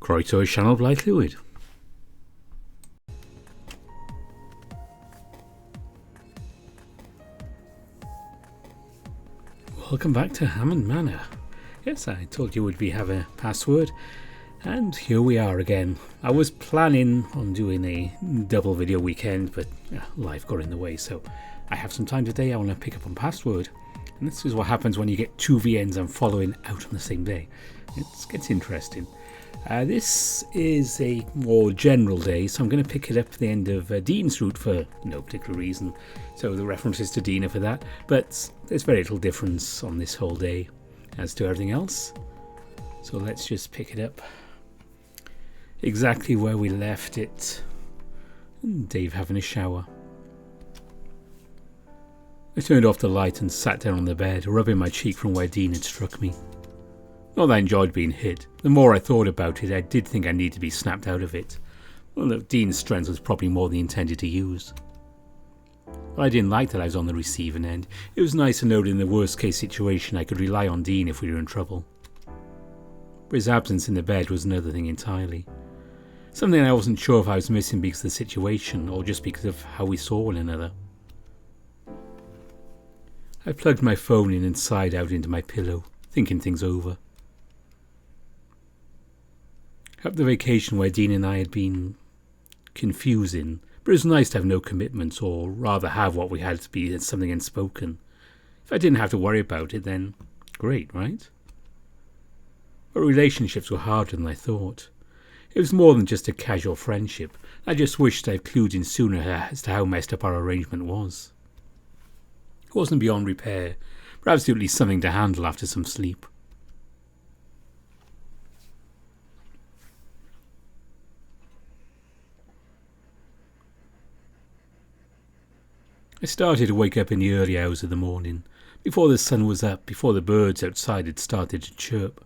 Croeso I sianel Blaid Llwyd. Welcome back to Hammond Manor. Yes, I told you we'd have a password, and here we are again. I was planning on doing a double video weekend, but life got in the way, so I have some time today. I want to pick up on password, and this is what happens when you get two VNs and following out on the same day. It gets interesting. This is a more general day, so I'm going to pick it up at the end of Dean's route for no particular reason. So the references to Dina for that, but there's very little difference on this whole day as to everything else. So let's just pick it up exactly where we left it. Dave having a shower. I turned off the light and sat down on the bed, rubbing my cheek from where Dean had struck me. Not that I enjoyed being hit. The more I thought about it, I did think I needed to be snapped out of it. Well, Dean's strength was probably more than he intended to use. But I didn't like that I was on the receiving end. It was nice to know that in the worst case situation I could rely on Dean if we were in trouble. But his absence in the bed was another thing entirely. Something I wasn't sure if I was missing because of the situation or just because of how we saw one another. I plugged my phone in and sighed out into my pillow, thinking things over. Up the vacation where Dean and I had been confusing, but it was nice to have no commitments, or rather have what we had to be something unspoken. If I didn't have to worry about it, then great, right? But relationships were harder than I thought. It was more than just a casual friendship. I just wished I'd clued in sooner as to how messed up our arrangement was. It wasn't beyond repair, but absolutely something to handle after some sleep. I started to wake up in the early hours of the morning, before the sun was up, before the birds outside had started to chirp.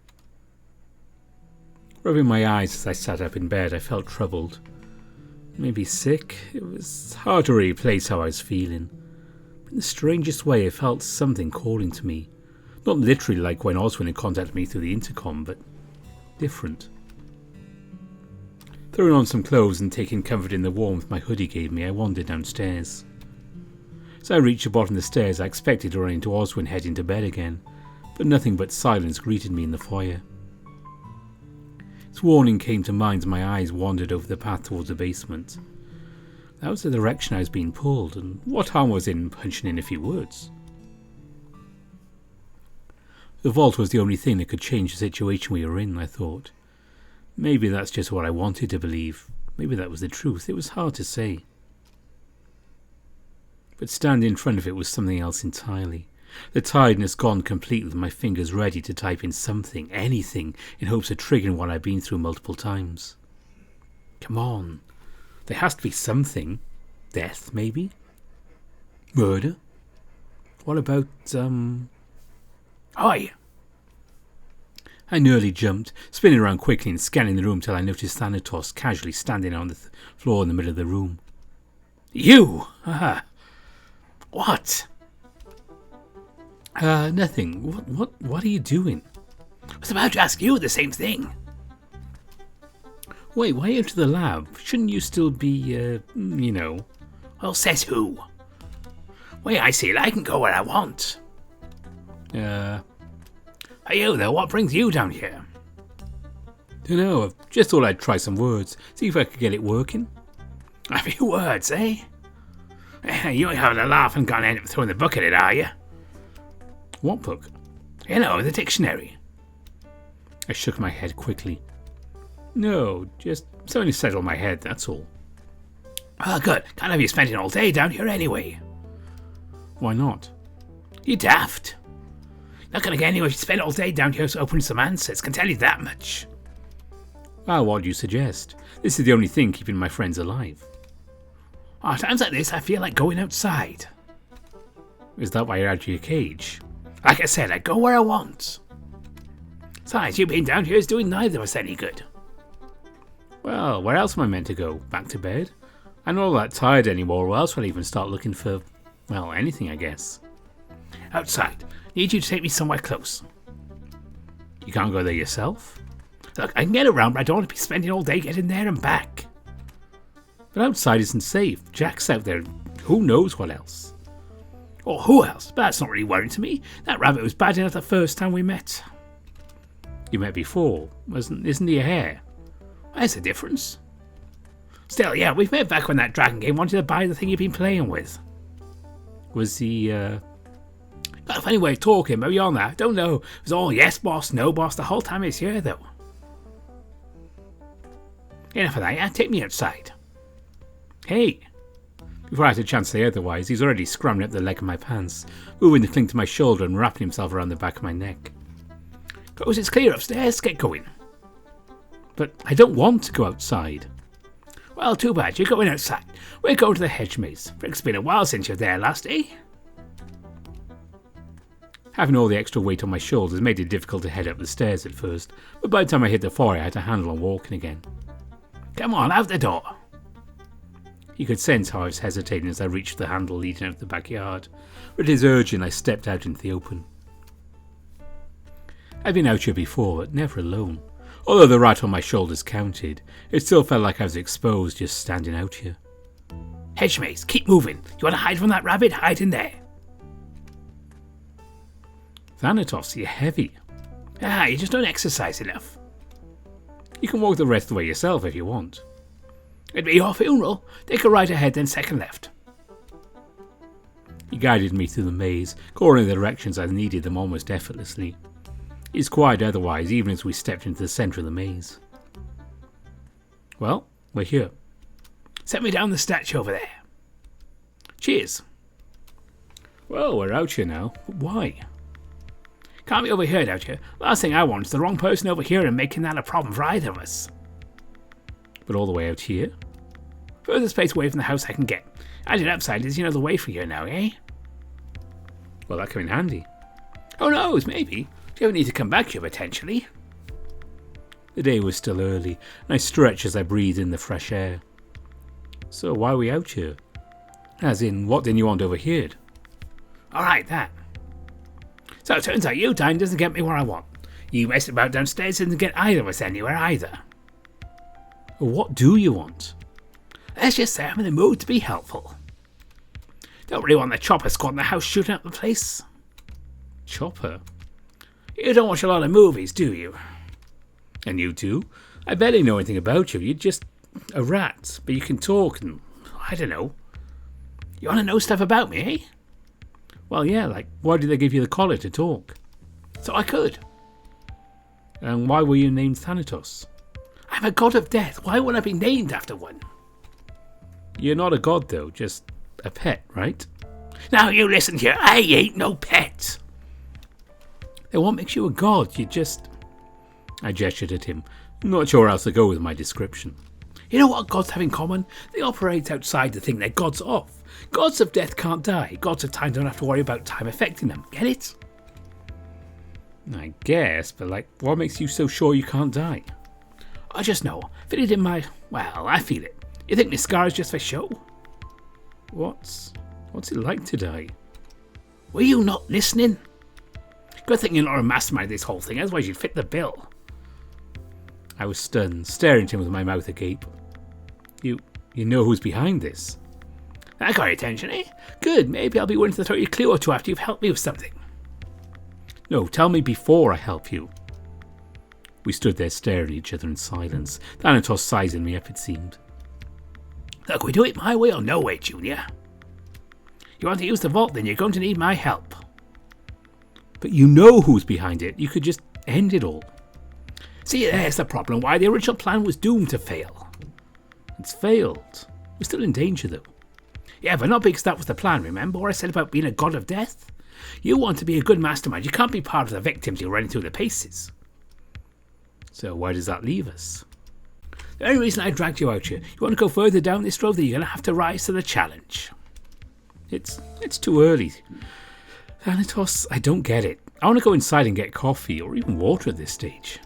Rubbing my eyes as I sat up in bed, I felt troubled. Maybe sick. It was hard to really place how I was feeling. But in the strangest way, I felt something calling to me. Not literally like when Oswald had contacted me through the intercom, but different. Throwing on some clothes and taking comfort in the warmth my hoodie gave me, I wandered downstairs. As I reached the bottom of the stairs, I expected to run into Oswald heading to bed again, but nothing but silence greeted me in the foyer. Its warning came to mind as my eyes wandered over the path towards the basement. That was the direction I was being pulled, and what harm was in punching in a few words? The vault was the only thing that could change the situation we were in, I thought. Maybe that's just what I wanted to believe. Maybe that was the truth. It was hard to say. But standing in front of it was something else entirely. The tiredness gone completely, with my fingers ready to type in something, anything, in hopes of triggering what I'd been through multiple times. Come on. There has to be something. Death, maybe? Murder? What about, Oi! I nearly jumped, spinning around quickly and scanning the room till I noticed Thanatos casually standing on the floor in the middle of the room. You! Aha! What? Nothing. What are you doing? I was about to ask you the same thing. Wait, why into the lab? Shouldn't you still be, Well, says who? Way I see it, I can go where I want. Hey you there, what brings you down here? Dunno, I've just thought I'd try some words, see if I could get it working. A few words, eh? You ain't having a laugh and gonna end up throwing the book at it, are you? What book? You know, the dictionary. I shook my head quickly. No, just something to settle my head, that's all. Oh, good. Can't have you spending all day down here anyway. Why not? You daft. Not gonna get anywhere if you spend all day down here opening some answers, can tell you that much. Well, what do you suggest? This is the only thing keeping my friends alive. Oh, times like this, I feel like going outside. Is that why you're out of your cage? Like I said, I go where I want. Besides, you being down here is doing neither of us any good. Well, where else am I meant to go? Back to bed? I'm not all that tired anymore, or else I'll even start looking for, well, anything, I guess. Outside. Need you to take me somewhere close. You can't go there yourself? Look, I can get around, but I don't want to be spending all day getting there and back. But outside isn't safe. Jack's out there. Who knows what else? Or who else? But that's not really worrying to me. That rabbit was bad enough the first time we met. You met before. Isn't he a hare? There's a difference. Still, yeah, we've met back when that dragon game wanted to buy the thing you've been playing with. Was he, got a funny way of talking, maybe on that. Don't know. It was all yes boss, no boss the whole time he's here, though. Enough of that, yeah? Take me outside. Hey. Before I had a chance to say otherwise, he's already scrambling up the leg of my pants, moving to cling to my shoulder and wrapping himself around the back of my neck. Coast is clear upstairs, get going. But I don't want to go outside. Well, too bad, you're going outside. We're going to the hedge maze. It's been a while since you were there last, eh? Having all the extra weight on my shoulders made it difficult to head up the stairs at first, but by the time I hit the floor I had to handle on walking again. Come on, out the door. He could sense how I was hesitating as I reached the handle leading out of the backyard, but at his urging I stepped out into the open. I'd been out here before, but never alone. Although the rat on my shoulders counted, it still felt like I was exposed just standing out here. Hedge maze, keep moving. You want to hide from that rabbit? Hide in there. Thanatos, you're heavy. You just don't exercise enough. You can walk the rest of the way yourself if you want. It'd be your funeral. Take a right ahead, then second left. He guided me through the maze, going in the directions I needed them almost effortlessly. He's quiet otherwise, even as we stepped into the centre of the maze. Well, we're here. Set me down the statue over there. Cheers. Well, we're out here now, but why? Can't be overheard out here. Last thing I want is the wrong person over here and making that a problem for either of us. But all the way out here? Furthest place away from the house I can get. Added upside is the way for you now, eh? Well, that come in handy. Who knows, maybe. Do you ever need to come back here, potentially? The day was still early, and I stretched as I breathed in the fresh air. So why are we out here? As in, what didn't you want overheard? Alright, that. So it turns out you dying doesn't get me where I want. You messing about downstairs doesn't get either of us anywhere either. Well, what do you want? Let's just say I'm in the mood to be helpful. Don't really want the chopper squad in the house shooting up the place. Chopper? You don't watch a lot of movies, do you? And you do? I barely know anything about you. You're just a rat, but you can talk and, I don't know. You want to know stuff about me, eh? Well, yeah, like, why did they give you the collar to talk? So I could. And why were you named Thanatos? I'm a god of death. Why would I be named after one? You're not a god, though, just a pet, right? Now you listen here. I ain't no pet. Then what makes you a god? You just... I gestured at him, not sure how else to go with my description. You know what gods have in common? They operate outside the thing they're gods of. Gods of death can't die. Gods of time don't have to worry about time affecting them. Get it? I guess, but what makes you so sure you can't die? I just know. Feel it in my... Well, I feel it. You think this scar is just for show? What's it like to die? Were you not listening? Good thing you're not a mastermind of this whole thing, otherwise you'd fit the bill. I was stunned, staring at him with my mouth agape. You know who's behind this? That got your attention, eh? Good, maybe I'll be willing to throw you a clue or two after you've helped me with something. No, tell me before I help you. We stood there staring at each other in silence, Thanatos sizing me up, it seemed. Look, we do it my way or no way, Junior. You want to use the vault, then you're going to need my help. But you know who's behind it. You could just end it all. See, there's the problem. Why the original plan was doomed to fail. It's failed. We're still in danger, though. Yeah, but not because that was the plan, remember what I said about being a god of death? You want to be a good mastermind. You can't be part of the victims you're running through the paces. So where does that leave us? The only reason I dragged you out here, you want to go further down this road, then you're going to have to rise to the challenge. It's too early. Thanatos, I don't get it. I want to go inside and get coffee or even water at this stage.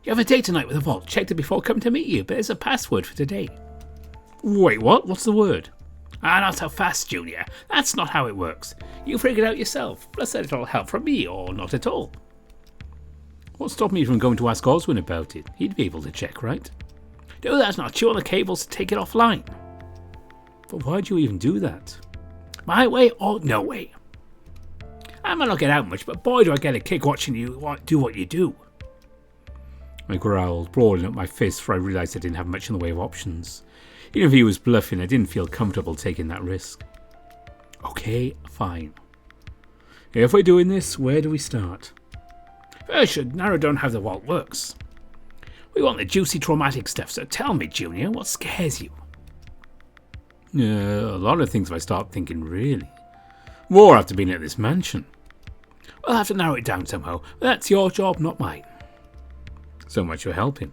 You have a date tonight with the vault. Checked it before coming to meet you, but there's a password for today. Wait, what? What's the word? Not so fast, Junior. That's not how it works. You figure it out yourself. Plus a little help from me, or not at all. What stopped me from going to ask Oswald about it? He'd be able to check, right? No, that's not. Chew on the cables to take it offline. But why'd you even do that? My way or no way. I might not get out much, but boy do I get a kick watching you do what you do. I growled, broadening up my fist, for I realised I didn't have much in the way of options. Even if he was bluffing, I didn't feel comfortable taking that risk. Okay, fine. If we're doing this, where do we start? First, should narrow down how the vault works. We want the juicy traumatic stuff, so tell me, Junior, what scares you? A lot of things if I start thinking, really. More after being at this mansion. We'll have to narrow it down somehow. That's your job, not mine. So much for helping.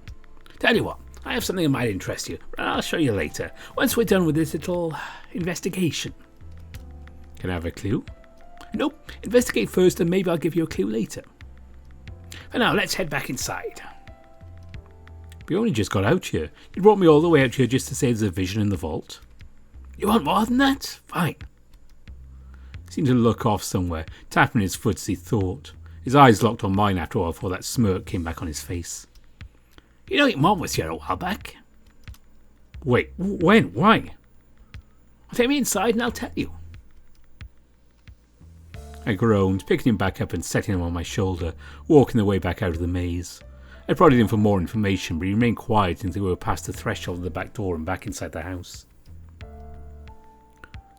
Tell you what, I have something that might interest you. I'll show you later, once we're done with this little investigation. Can I have a clue? Nope, investigate first and maybe I'll give you a clue later. For now, let's head back inside. We only just got out here. You brought me all the way out here just to say there's a vision in the vault. You want more than that? Fine. He seemed to look off somewhere, tapping his foot as he thought. His eyes locked on mine after a while before that smirk came back on his face. You know your mom was here a while back. Wait, when? Why? Take me inside and I'll tell you. I groaned, picking him back up and setting him on my shoulder, walking the way back out of the maze. I prodded him for more information, but he remained quiet until we were past the threshold of the back door and back inside the house.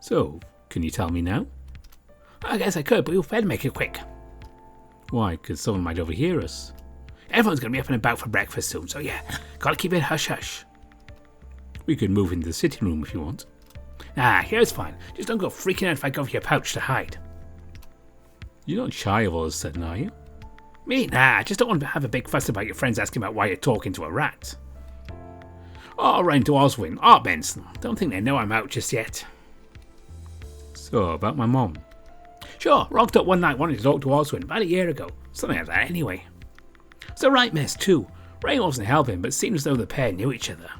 So, can you tell me now? I guess I could, but you'll better make it quick. Why? Because someone might overhear us. Everyone's going to be up and about for breakfast soon, so yeah, gotta keep it hush-hush. We could move into the sitting room if you want. Nah, here's fine. Just don't go freaking out if I go for your pouch to hide. You're not shy of all of a sudden, are you? Me? Nah, I just don't want to have a big fuss about your friends asking about why you're talking to a rat. Oh, right to Oswald. Oh, Benson. Don't think they know I'm out just yet. So, about my mom. Sure, rocked up one night wanting to talk to Oswald about a year ago. Something like that anyway. It's a right mess too. Ray wasn't helping, but it seemed as though the pair knew each other.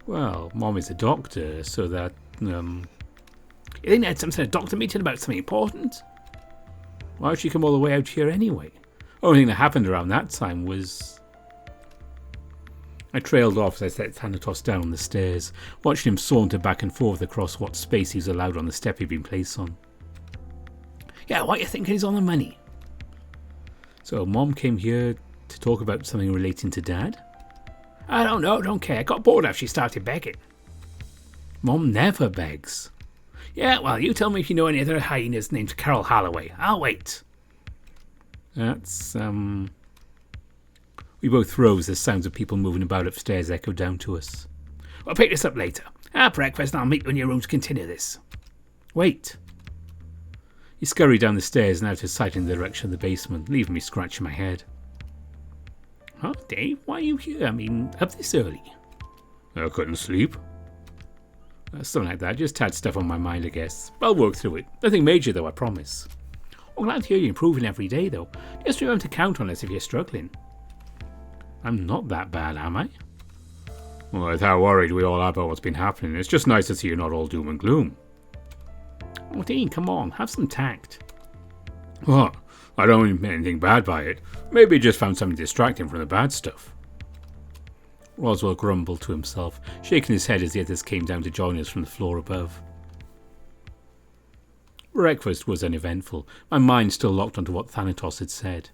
Well, Mom is a doctor, so that, You think they had some sort of doctor meeting about something important? Why would she come all the way out here anyway? Only thing that happened around that time was... I trailed off as I set Thanatos down on the stairs, watching him saunter back and forth across what space he was allowed on the step he'd been placed on. Yeah, what you thinking is on the money? So Mom came here to talk about something relating to Dad? I don't know, don't care. I got bored after she started begging. Mom never begs. Yeah, well, you tell me if you know any other hyenas named Carol Holloway. I'll wait. That's, We both rose as sounds of people moving about upstairs echoed down to us. We'll pick this up later. At breakfast and I'll meet you in your room to continue this. Wait. He scurried down the stairs and out of sight in the direction of the basement, leaving me scratching my head. Huh, Dave? Why are you here? Up this early? I couldn't sleep. Something like that. Just had stuff on my mind, I guess. I'll work through it. Nothing major, though, I promise. I'm glad to hear you're improving every day, though. Just remember to count on us if you're struggling. I'm not that bad, am I? Well, with how worried we all are about what's been happening, it's just nice to see you're not all doom and gloom. Oh, Dean, come on. Have some tact. What? I don't mean anything bad by it. Maybe he just found something distracting from the bad stuff. Oswald grumbled to himself, shaking his head as the others came down to join us from the floor above. Breakfast was uneventful, my mind still locked onto what Thanatos had said.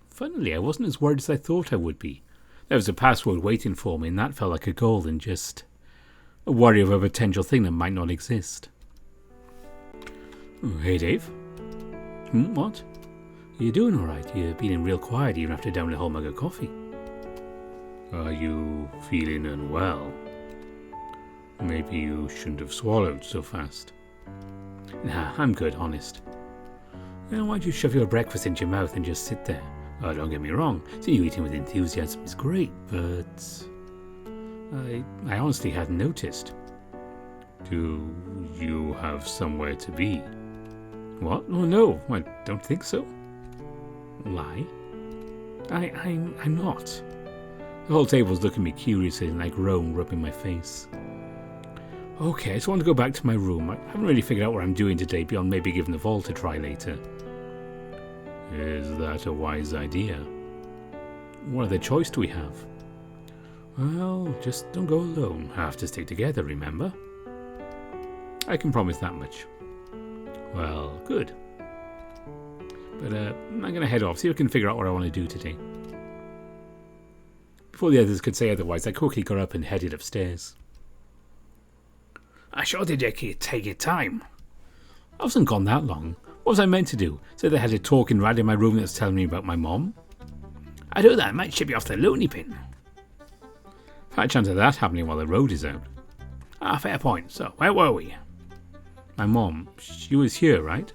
Funnily, I wasn't as worried as I thought I would be. There was a password waiting for me, and that felt like a goal than just a worry of a potential thing that might not exist. Oh, hey, Dave. What? You doing alright? You're being real quiet even after downing a whole mug of coffee. Are you feeling unwell? Maybe you shouldn't have swallowed so fast. Nah, I'm good, honest. Why'd you shove your breakfast into your mouth and just sit there? Oh, don't get me wrong, seeing you eating with enthusiasm is great, but... I honestly hadn't noticed. Do you have somewhere to be? What? Oh no, I don't think so. Lie? I'm not. The whole table's looking at me curiously and I groan, rubbing my face. Okay, I just want to go back to my room. I haven't really figured out what I'm doing today beyond maybe giving the vault a try later. Is that a wise idea? What other choice do we have? Well, just don't go alone. Have to stick together, remember? I can promise that much. Well, good. But I'm going to head off, see if I can figure out what I want to do today. Before the others could say otherwise, I quickly got up and headed upstairs. I sure did take your time. I wasn't gone that long. What was I meant to do? So they had a talking right in my room that was telling me about my mom? I do that, it might ship you off the loony bin. High chance of that happening while the road is out. Ah, fair point. So, where were we? My mom, she was here, right?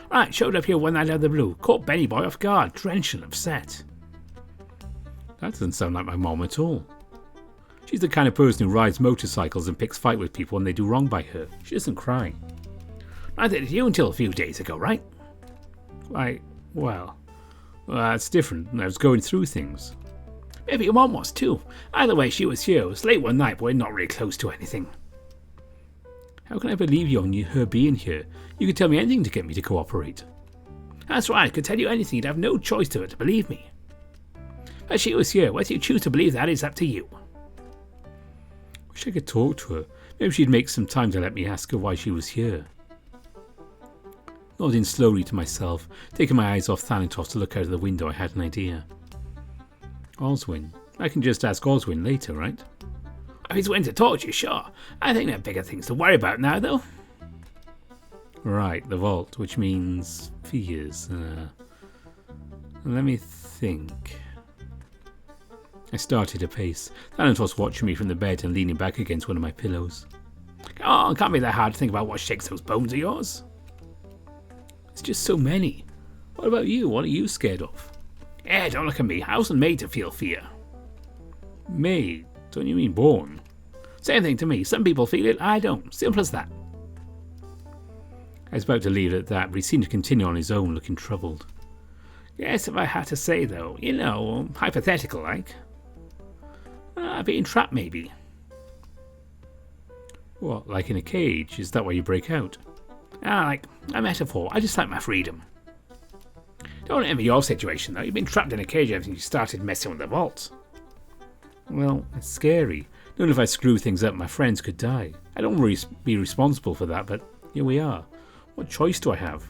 Right, showed up here one night out of the blue. Caught Benny Boy off guard, drenched and upset. That doesn't sound like my mom at all. She's the kind of person who rides motorcycles and picks fight with people when they do wrong by her. She doesn't cry. Neither did you until a few days ago, right? Well, that's different. I was going through things. Maybe your mom was too. Either way, she was here. It was late one night, but we're not really close to anything. How can I believe you on her being here? You could tell me anything to get me to cooperate. That's right, I could tell you anything. You'd have no choice to it, believe me. But she was here. Whether you choose to believe that is up to you. Wish I could talk to her. Maybe she'd make some time to let me ask her why she was here. Nodding slowly to myself, taking my eyes off Thanatos to look out of the window, I had an idea. Oswald. I can just ask Oswald later, right? If he's willing to talk to you, sure. I think there are bigger things to worry about now, though. Right, the vault, which means fears. Let me think. I started a pace. Thanatos watching me from the bed and leaning back against one of my pillows. Come on, can't be that hard to think about what shakes those bones of yours. It's just so many. What about you? What are you scared of? Yeah, don't look at me. I wasn't made to feel fear. Made? Don't you mean born? Same thing to me. Some people feel it, I don't. Simple as that. I was about to leave it at that, but he seemed to continue on his own, looking troubled. Yes, if I had to say, though, hypothetical like. Being trapped, maybe. What, like in a cage? Is that why you break out? Like a metaphor. I just like my freedom. Don't envy your situation, though. You've been trapped in a cage ever since you started messing with the vault. Well, it's scary. Knowing if I screw things up, my friends could die. I don't really be responsible for that, but here we are. What choice do I have?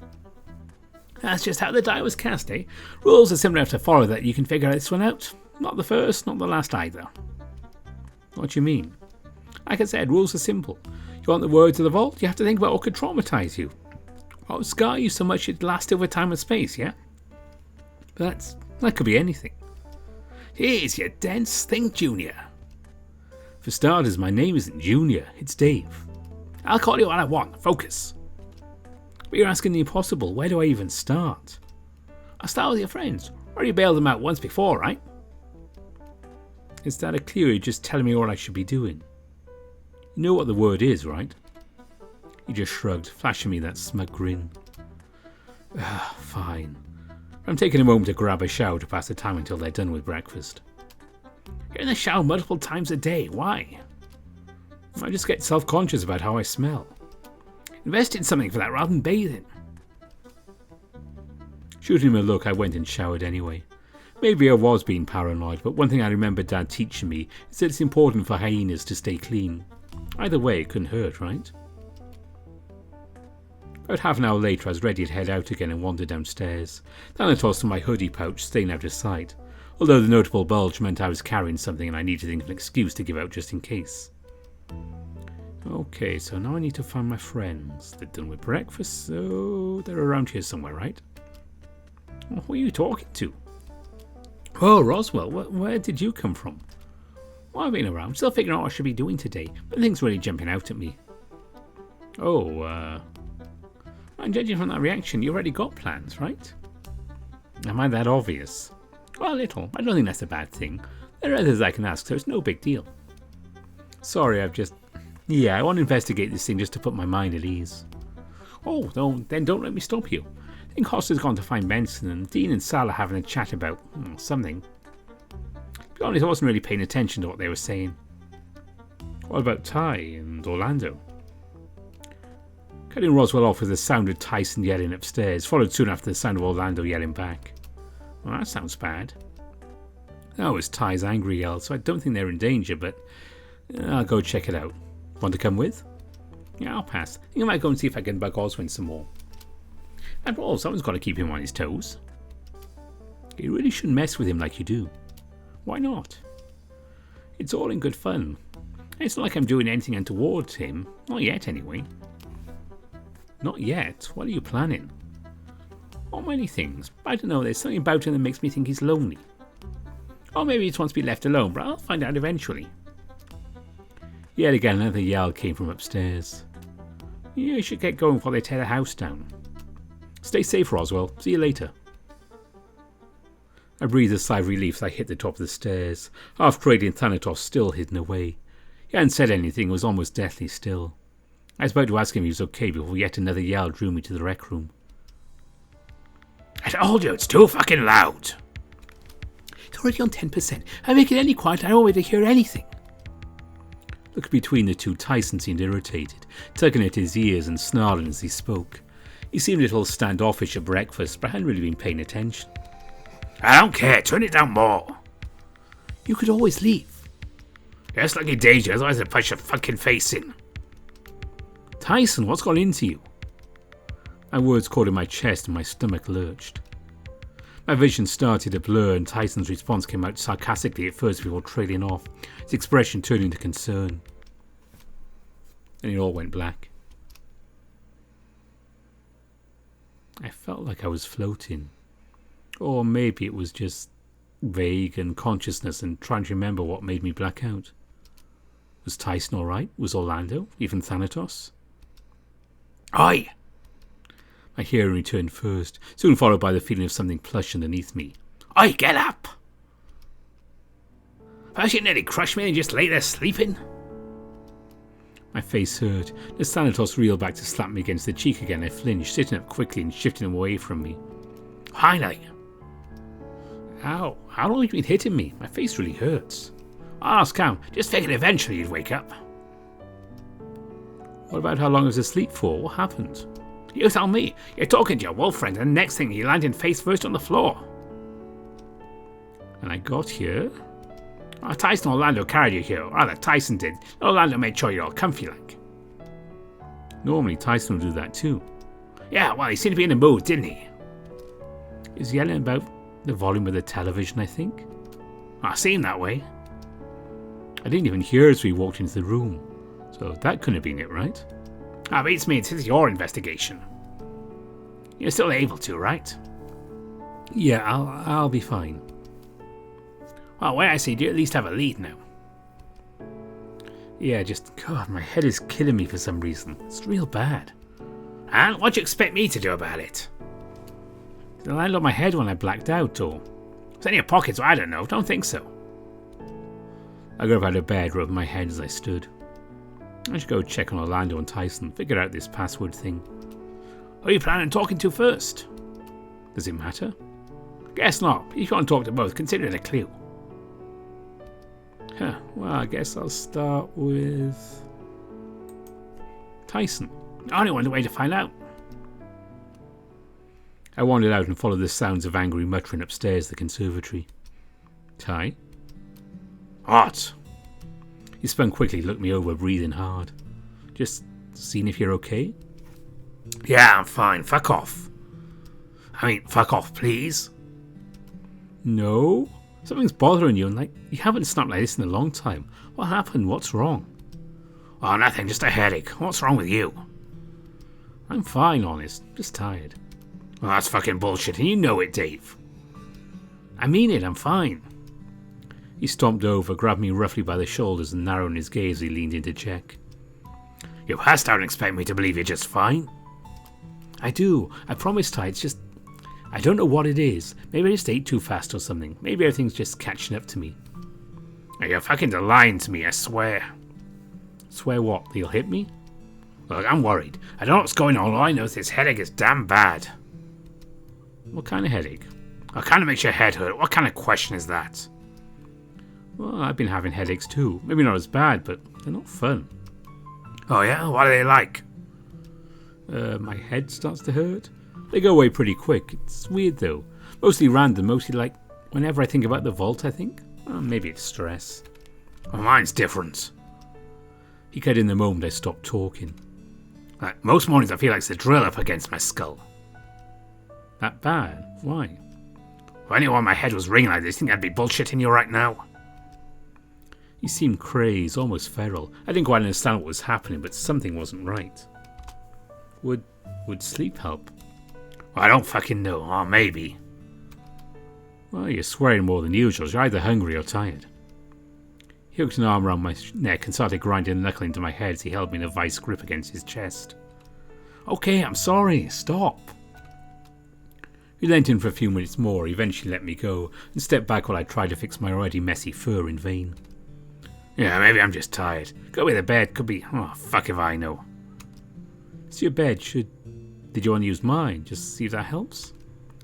That's just how the die was cast, eh? Rules are similar enough to follow that you can figure this one out. Not the first, not the last either. What do you mean? Like I said, rules are simple. You want the words of the vault, you have to think about what could traumatize you. What would scar you so much it'd last over time and space, yeah? But that could be anything. Here's your dense think, Junior. For starters, my name isn't Junior, it's Dave. I'll call you what I want, focus. But you're asking the impossible, where do I even start? I'll start with your friends. Already bailed them out once before, right? Is that a clue? You're just telling me what I should be doing. You know what the word is, right? He just shrugged, flashing me that smug grin. Fine. I'm taking a moment to grab a shower to pass the time until they're done with breakfast. You're in the shower multiple times a day. Why? I just get self-conscious about how I smell. Invest in something for that rather than bathing. Shooting him a look, I went and showered anyway. Maybe I was being paranoid, but one thing I remember Dad teaching me is that it's important for hyenas to stay clean. Either way, it couldn't hurt, right? About half an hour later, I was ready to head out again and wander downstairs. Thanatos in my hoodie pouch, staying out of sight, although the notable bulge meant I was carrying something and I needed to think of an excuse to give out just in case. Okay, so now I need to find my friends. They're done with breakfast, so they're around here somewhere, right? Well, who are you talking to? Oh, Roswell, where did you come from? Well, I've been around, still figuring out what I should be doing today, but nothing's really jumping out at me. Oh, and judging from that reaction, you already got plans, right? Am I that obvious? Well, a little. I don't think that's a bad thing. There are others I can ask, so it's no big deal. Sorry, I want to investigate this thing just to put my mind at ease. Oh, then don't let me stop you. I think Costa's gone to find Benson, and Dean and Sal are having a chat about something. To be honest, I wasn't really paying attention to what they were saying. What about Ty and Orlando? Cutting Roswell off with the sound of Tyson yelling upstairs, followed soon after the sound of Orlando yelling back. Well, that sounds bad. That was Ty's angry yell, so I don't think they're in danger, but I'll go check it out. Want to come with? Yeah, I'll pass. I think I might go and see if I can bug Oswald some more. After all, someone's got to keep him on his toes. You really shouldn't mess with him like you do. Why not? It's all in good fun. It's not like I'm doing anything untoward to him. Not yet, anyway. Not yet? What are you planning? Not many things. I don't know, there's something about him that makes me think he's lonely. Or maybe he just wants to be left alone, but I'll find out eventually. Yet again, another yell came from upstairs. You should get going before they tear the house down. Stay safe, Roswell. See you later. I breathed a sigh of relief as I hit the top of the stairs, half-cradling Thanatos still hidden away. He hadn't said anything, was almost deathly still. I was about to ask him if he was okay before yet another yell drew me to the rec room. I told you, it's too fucking loud. It's already on 10%. I make it any quiet, I don't want to hear anything. Looking between the two, Tyson seemed irritated, tugging at his ears and snarling as he spoke. He seemed a little standoffish at breakfast, but hadn't really been paying attention. I don't care, turn it down more. You could always leave. Yes, lucky danger, otherwise I'd push your fucking face in. Tyson, what's got into you? My words caught in my chest and my stomach lurched. My vision started to blur and Tyson's response came out sarcastically at first before trailing off, his expression turning to concern. Then it all went black. I felt like I was floating. Or maybe it was just vague and consciousness and trying to remember what made me black out. Was Tyson alright? Was Orlando? Even Thanatos? Aye! My hearing returned first, soon followed by the feeling of something plush underneath me. Aye, get up! First you nearly crushed me and just lay there sleeping. My face hurt. As Thanatos reeled back to slap me against the cheek again, I flinched, sitting up quickly and shifting him away from me. Finally! Ow, how long have you been hitting me? My face really hurts. I'll ask Cam, just figured eventually you'd wake up. What about how long I was asleep for? What happened? You tell me. You're talking to your wolf friend and the next thing you landed face first on the floor. And I got here? Oh, Tyson Orlando carried you here, or rather Tyson did. Orlando made sure you're all comfy like. Normally Tyson would do that too. Yeah, well he seemed to be in the mood, didn't he? He was yelling about the volume of the television, I think. I seemed that way. I didn't even hear as we walked into the room, so that couldn't have been it, right? Ah, beats me, it's your investigation. You're still able to, right? Yeah, I'll be fine. Well, wait, I see, do you at least have a lead now? Yeah, just, God, my head is killing me for some reason. It's real bad. And what do you expect me to do about it? Did I land on my head when I blacked out, or was it in your pockets? I don't know, don't think so. I got up out of bed, rubbing my head as I stood. I should go check on Orlando and Tyson, figure out this password thing. Who are you planning on talking to first? Does it matter? Guess not. If you want to talk to both, consider it a clue. Well, I guess I'll start with Tyson. Only one way to find out. I wandered out and followed the sounds of angry muttering upstairs the conservatory. Ty? What? He spun quickly, looked me over, breathing hard. Just seeing if you're okay? Yeah, I'm fine. Fuck off. I mean, fuck off, please. No? Something's bothering you, and like you haven't snapped like this in a long time. What happened? What's wrong? Oh, nothing. Just a headache. What's wrong with you? I'm fine, honest. Just tired. Well, that's fucking bullshit, and you know it, Dave. I mean it. I'm fine. He stomped over, grabbed me roughly by the shoulders and narrowed his gaze as he leaned in to check. You passed out and expect me to believe you're just fine? I do. I promise, Ty. It's just... I don't know what it is. Maybe I just ate too fast or something. Maybe everything's just catching up to me. You're fucking lying to me, I swear. Swear what? That you'll hit me? Look, I'm worried. I don't know what's going on. All I know is this headache is damn bad. What kind of headache? What kind of makes your head hurt? What kind of question is that? Well, I've been having headaches too. Maybe not as bad, but they're not fun. Oh yeah? What are they like? My head starts to hurt. They go away pretty quick. It's weird though. Mostly random, mostly like whenever I think about the vault, I think. Maybe it's stress. Well, mine's different. He cut in the moment I stopped talking. Like, most mornings I feel like it's a drill up against my skull. That bad? Why? If anyone my head was ringing like this, think I'd be bullshitting you right now? He seemed crazed, almost feral. I didn't quite understand what was happening, but something wasn't right. Would sleep help? Well, I don't fucking know. Or maybe. Well, you're swearing more than usual. You're either hungry or tired. He hooked an arm around my neck and started grinding a knuckle into my head as he held me in a vice grip against his chest. Okay, I'm sorry. Stop. He leant in for a few minutes more. He eventually let me go and stepped back while I tried to fix my already messy fur in vain. Yeah, maybe I'm just tired. Go with the bed. Could be. Oh, fuck if I know. It's your bed. Did you want to use mine? Just see if that helps?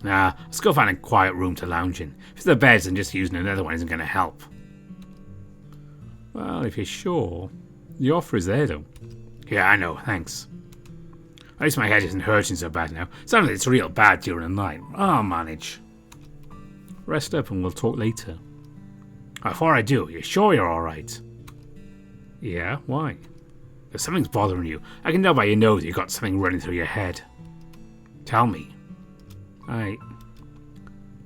Nah, let's go find a quiet room to lounge in. If it's the beds, then just using another one isn't going to help. Well, if you're sure. The offer is there, though. Yeah, I know. Thanks. At least my head isn't hurting so bad now. Sometimes it's real bad during the night. I'll manage. Rest up and we'll talk later. Before I do, you sure you're alright? Yeah, why? If something's bothering you, I can tell by your nose you've got something running through your head. Tell me. You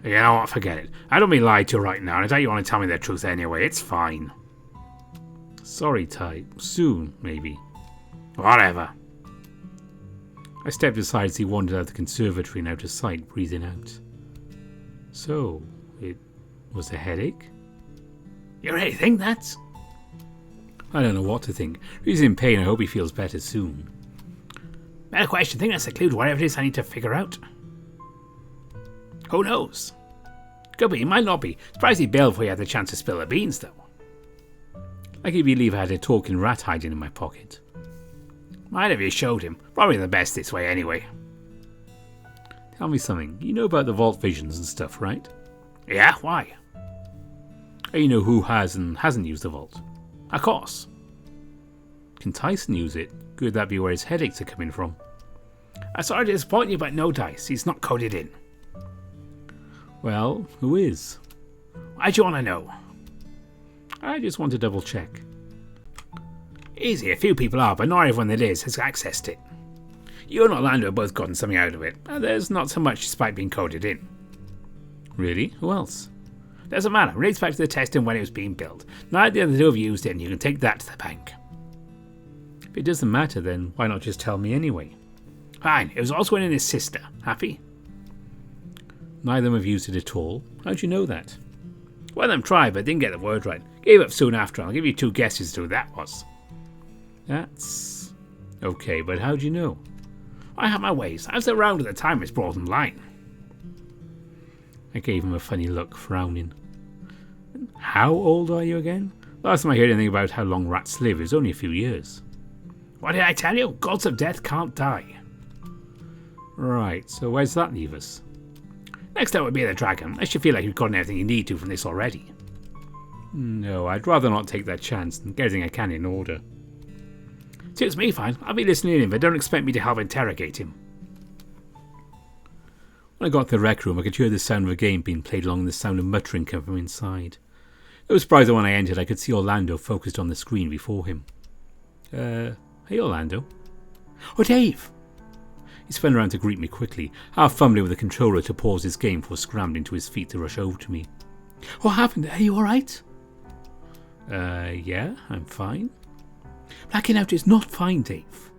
know what, forget it. I don't mean lied to right now, and I doubt you want to tell me the truth anyway. It's fine. Sorry, Ty. Soon, maybe. Whatever. I stepped aside as he wandered out of the conservatory and out of sight, breathing out. So, it was a headache? You really think that? I don't know what to think. He's in pain. I hope he feels better soon. Better question. Think that's a clue to whatever it is I need to figure out? Who knows? Could be, might not be. Surprised he bailed before he had the chance to spill the beans, though. I can believe I had a talking rat hiding in my pocket. Might have you showed him. Probably the best this way, anyway. Tell me something. You know about the vault visions and stuff, right? Yeah, why? You know who has and hasn't used the vault? Of course. Can Tyson use it? Could that be where his headaches are coming from? I'm sorry to disappoint you, but no, Dice. He's not coded in. Well, who is? Why'd you want to know? I just want to double check. Easy, a few people are, but not everyone that is has accessed it. You and Orlando have both gotten something out of it. There's not so much despite being coded in. Really? Who else? Doesn't matter. It relates back to the test and when it was being built. Neither the other two have used it, and you can take that to the bank. If it doesn't matter, then why not just tell me anyway? Fine. It was also in his sister. Happy? Neither of them have used it at all. How'd you know that? One of them tried, but didn't get the word right. Gave up soon after. I'll give you 2 guesses as to who that was. That's okay, but how'd you know? I had my ways. I was around at the time it was brought online. I gave him a funny look, frowning. How old are you again? Last time I heard anything about how long rats live, it was only a few years. What did I tell you? Gods of death can't die. Right, so where's that leave us? Next up would be the dragon, unless you feel like you've gotten everything you need to from this already. No, I'd rather not take that chance and get everything I can in order. Suits me fine. I'll be listening in, but don't expect me to help interrogate him. When I got to the rec room, I could hear the sound of a game being played along with the sound of muttering coming from inside. No surprise that when I entered, I could see Orlando focused on the screen before him. Hey Orlando. Oh, Dave! He spun around to greet me quickly, half fumbling with the controller to pause his game before scrambling to his feet to rush over to me. What happened? Are you alright? Yeah, I'm fine. Blacking out is not fine, Dave.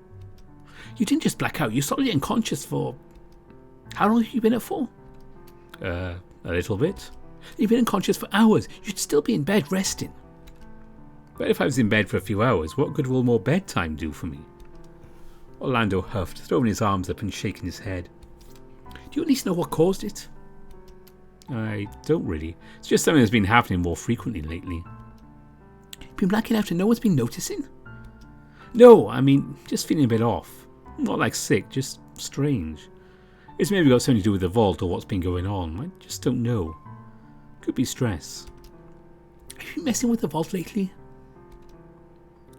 You didn't just black out, you solidly unconscious for... How long have you been up for? A little bit. You've been unconscious for hours. You'd still be in bed resting. But if I was in bed for a few hours, what good will more bedtime do for me? Orlando huffed, throwing his arms up and shaking his head. Do you at least know what caused it? I don't really. It's just something that's been happening more frequently lately. You've been blacking out and no one's been noticing? No, I mean, just feeling a bit off. Not like sick, just strange. It's maybe got something to do with the vault or what's been going on. I just don't know. Could be stress. Have you been messing with the vault lately?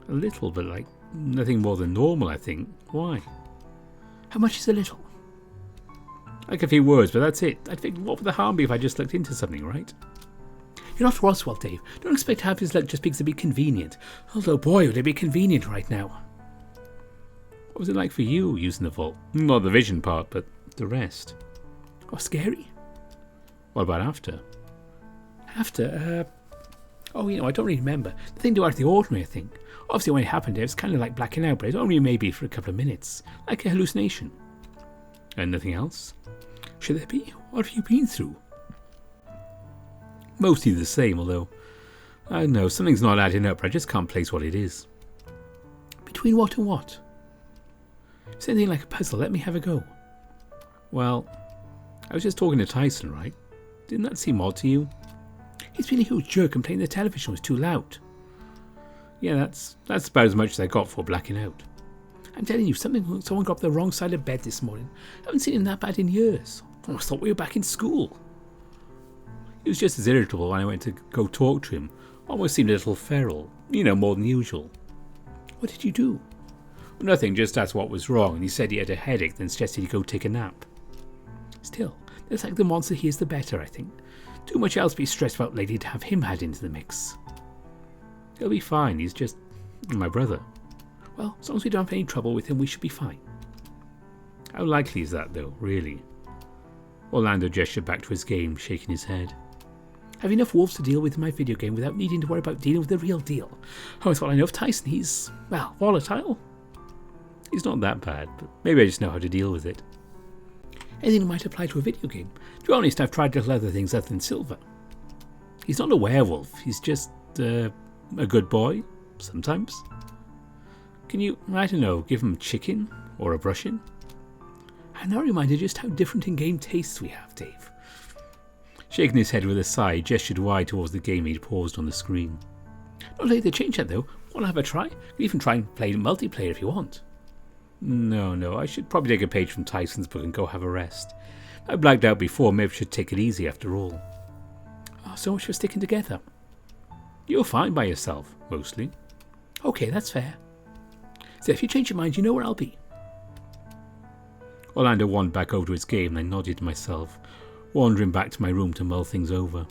A little, but like nothing more than normal, I think. Why? How much is a little? Like a few words, but that's it. I'd think, what would the harm be if I just looked into something, right? You're not Oswald, Dave. Don't expect to have his luck just because it'd be convenient. Although, boy, would it be convenient right now. What was it like for you using the vault? Not the vision part, but the rest. Oh, scary. What about after? After, oh, I don't really remember. The thing out of the ordinary, I think. Obviously, when it happened, it was kind of like blacking out, but it was only maybe for a couple of minutes. Like a hallucination. And nothing else? Should there be? What have you been through? Mostly the same, although, I don't know, something's not adding up, but I just can't place what it is. Between what and what? If it's anything like a puzzle, let me have a go. Well, I was just talking to Tyson, right? Didn't that seem odd to you? He's been a huge jerk and playing the television was too loud. Yeah, that's about as much as I got for blacking out. I'm telling you, someone got up the wrong side of bed this morning. I haven't seen him that bad in years. I almost thought we were back in school. He was just as irritable when I went to go talk to him. Almost seemed a little feral. More than usual. What did you do? Nothing, just asked what was wrong, and he said he had a headache, then suggested he go take a nap. Still, it's like the monster he is, the better, I think. Too much else to be stressed about lately to have him add into the mix. He'll be fine, he's just my brother. Well, as long as we don't have any trouble with him, we should be fine. How likely is that, though, really? Orlando gestured back to his game, shaking his head. I have enough wolves to deal with in my video game without needing to worry about dealing with the real deal. Oh, that's what I know of Tyson. He's, well, volatile. He's not that bad, but maybe I just know how to deal with it. Anything might apply to a video game. To be honest, I've tried little other things other than silver. He's not a werewolf. He's just a good boy, sometimes. Can you, I don't know, give him chicken or a brushing? I'm now reminded just how different in-game tastes we have, Dave. Shaking his head with a sigh, he gestured wide towards the game he'd paused on the screen. Not late to change that, though. Want to have a try? You can even try and play multiplayer if you want. No, I should probably take a page from Tyson's book and go have a rest. I blacked out before, maybe I should take it easy after all. Oh, so much for sticking together. You're fine by yourself, mostly. Okay, that's fair. So if you change your mind, you know where I'll be. Orlando wandered back over to his game and I nodded to myself, wandering back to my room to mull things over.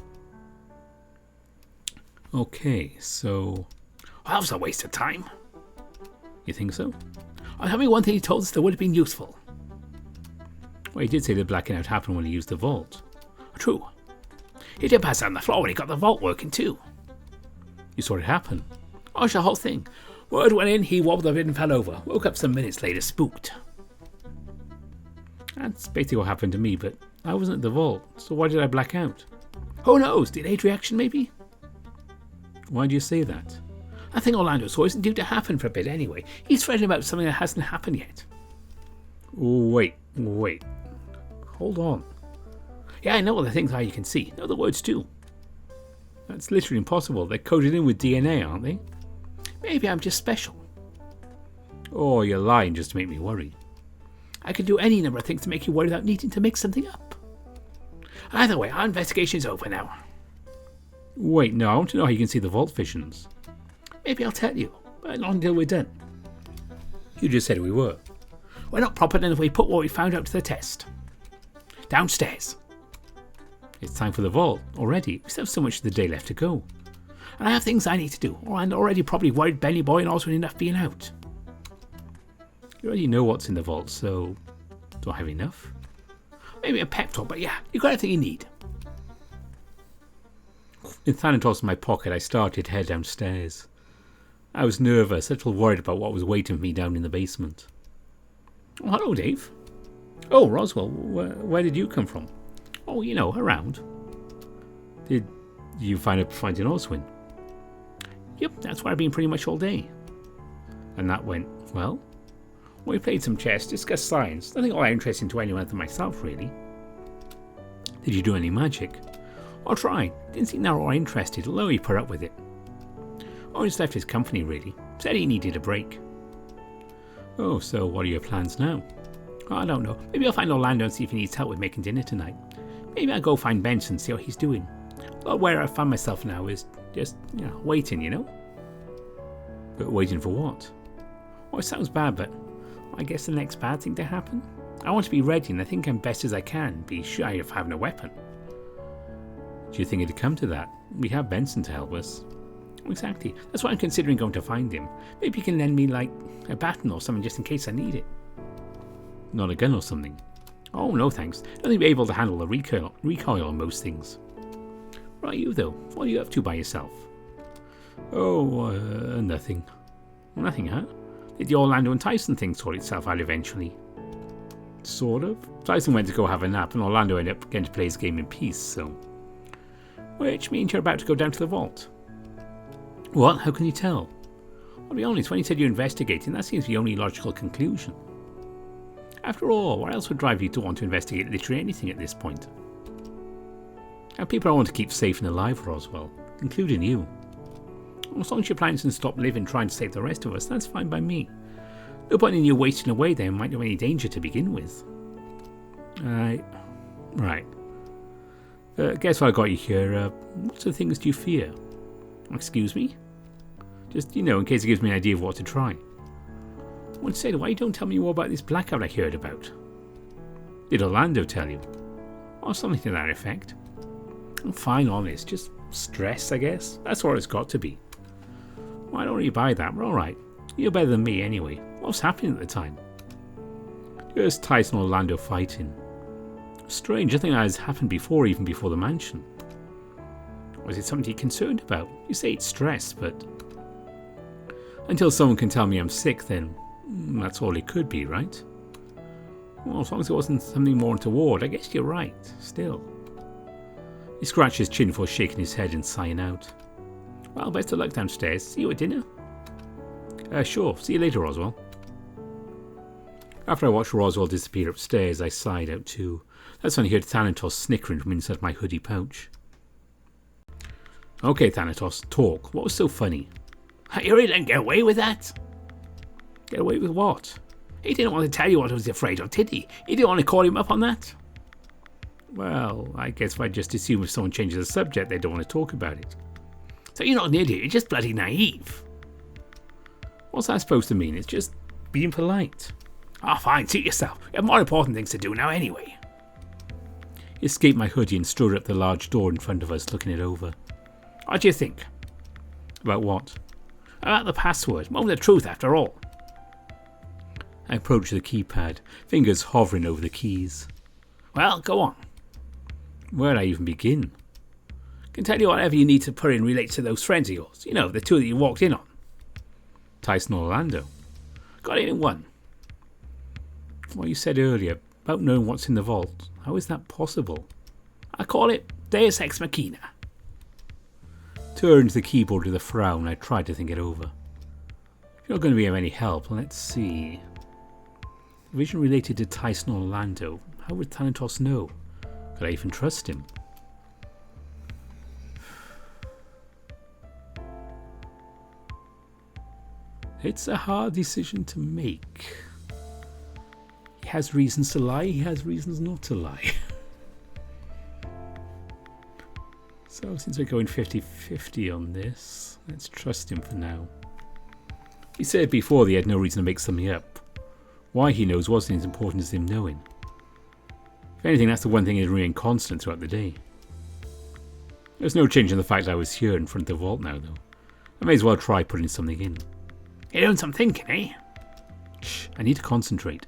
Okay, so... Well, that was a waste of time. You think so? I'll tell me one thing he told us that would have been useful. Well, he did say the blacking out happened when he used the vault. True. He did pass out on the floor when he got the vault working too. You saw it happen? Oh, it's the whole thing. Word went in, he wobbled a bit and fell over. Woke up some minutes later, spooked. That's basically what happened to me, but I wasn't at the vault, so why did I black out? Who knows? Delayed reaction, maybe? Why do you say that? I think Orlando saw isn't due to happen for a bit anyway. He's fretting about something that hasn't happened yet. Wait. Hold on. Yeah, I know all the things are you can see. Know the words too. That's literally impossible. They're coded in with DNA, aren't they? Maybe I'm just special. Oh, you're lying just to make me worry. I could do any number of things to make you worry without needing to make something up. Either way, our investigation is over now. Wait, no, I want to know how you can see the vault visions. Maybe I'll tell you, but not until we're done. You just said we were. We're not proper enough if we put what we found out to the test. Downstairs. It's time for the vault, already. We still have so much of the day left to go. And I have things I need to do, or I'm already probably worried Benny Boy and also enough being out. You already know what's in the vault, so do I have enough? Maybe a pep talk, but yeah, you got everything you need. With Thanatos in my pocket, I started to head downstairs. I was nervous, a little worried about what was waiting for me down in the basement. Oh, hello, Dave. Oh, Roswell, where did you come from? Oh, around. Did you find Confronting Oswald? Yep, that's where I've been pretty much all day. And that went well? We played some chess, discussed science, nothing all that interesting to anyone other than myself, really. Did you do any magic? I tried. Didn't seem that all interested, although he put up with it. I just left his company, really. Said he needed a break. Oh, so what are your plans now? I don't know. Maybe I'll find Orlando and see if he needs help with making dinner tonight. Maybe I'll go find Benson and see what he's doing. But where I find myself now is just, waiting, But waiting for what? Oh, it sounds bad, but I guess, the next bad thing to happen? I want to be ready, and I think I'm best as I can, be shy of having a weapon. Do you think it'd come to that? We have Benson to help us. Exactly. That's why I'm considering going to find him. Maybe he can lend me, like, a baton or something just in case I need it. Not a gun or something? Oh, no thanks. I think we're able to handle the recoil on most things. Right, you though. What are you up to by yourself? Oh, nothing. Nothing, huh? Did the Orlando and Tyson thing sort itself out eventually? Sort of. Tyson went to go have a nap and Orlando ended up getting to play his game in peace, so... Which means you're about to go down to the vault. What? How can you tell? I'll be honest, when you said you're investigating, that seems the only logical conclusion. After all, what else would drive you to want to investigate literally anything at this point? Now, people I want to keep safe and alive, Oswald, including you. Well, as long as you're planning to stop living trying to save the rest of us, that's fine by me. No point in you wasting away there might have any danger to begin with. Right. Guess what I got you here? What sort of things do you fear? Excuse me? Just, in case it gives me an idea of what to try. Once said, why don't tell me more about this blackout I heard about? Did Orlando tell you? Or something to that effect. I'm fine, honest. Just stress, I guess. That's what it's got to be. Well, I don't really buy that, but alright. You're better than me anyway. What was happening at the time? Just Tyson and Orlando fighting. Strange, I think that has happened before, even before the mansion. Was it something you're concerned about? You say it's stress, but... Until someone can tell me I'm sick, then that's all it could be, right? Well, as long as it wasn't something more untoward, I guess you're right, still. He scratched his chin before shaking his head and sighing out. Well, best of luck downstairs. See you at dinner? Sure. See you later, Oswald. After I watched Oswald disappear upstairs, I sighed out too. That's when I heard Thanatos snickering from inside my hoodie pouch. Okay, Thanatos, talk. What was so funny? You really didn't get away with that? Get away with what? He didn't want to tell you what I was afraid of, did he? He didn't want to call him up on that? Well, I guess if I just assume if someone changes the subject, they don't want to talk about it. So you're not an idiot, you're just bloody naive. What's that supposed to mean? It's just being polite. Ah, fine, suit yourself. You have more important things to do now anyway. He escaped my hoodie and strode up the large door in front of us, looking it over. What do you think? About what? About the password. Moment of truth, after all. I approached the keypad, fingers hovering over the keys. Well, go on. Where'd I even begin? Can tell you whatever you need to put in relates to those friends of yours. You know, the two that you walked in on. Tyson and Orlando. Got it in one. What you said earlier about knowing what's in the vault, how is that possible? I call it Deus Ex Machina. Turned to the keyboard with a frown. I tried to think it over. If you're not going to be of any help, let's see. Vision related to Tyson and Orlando. How would Thanatos know? Could I even trust him? It's a hard decision to make. He has reasons to lie, he has reasons not to lie. So since we're going 50-50 on this, let's trust him for now. He said before that he had no reason to make something up. Why he knows wasn't as important as him knowing. If anything, that's the one thing that remained constant throughout the day. There's no change in the fact that I was here in front of the vault now, though. I may as well try putting something in. You're doing some thinking, eh? Shh, I need to concentrate.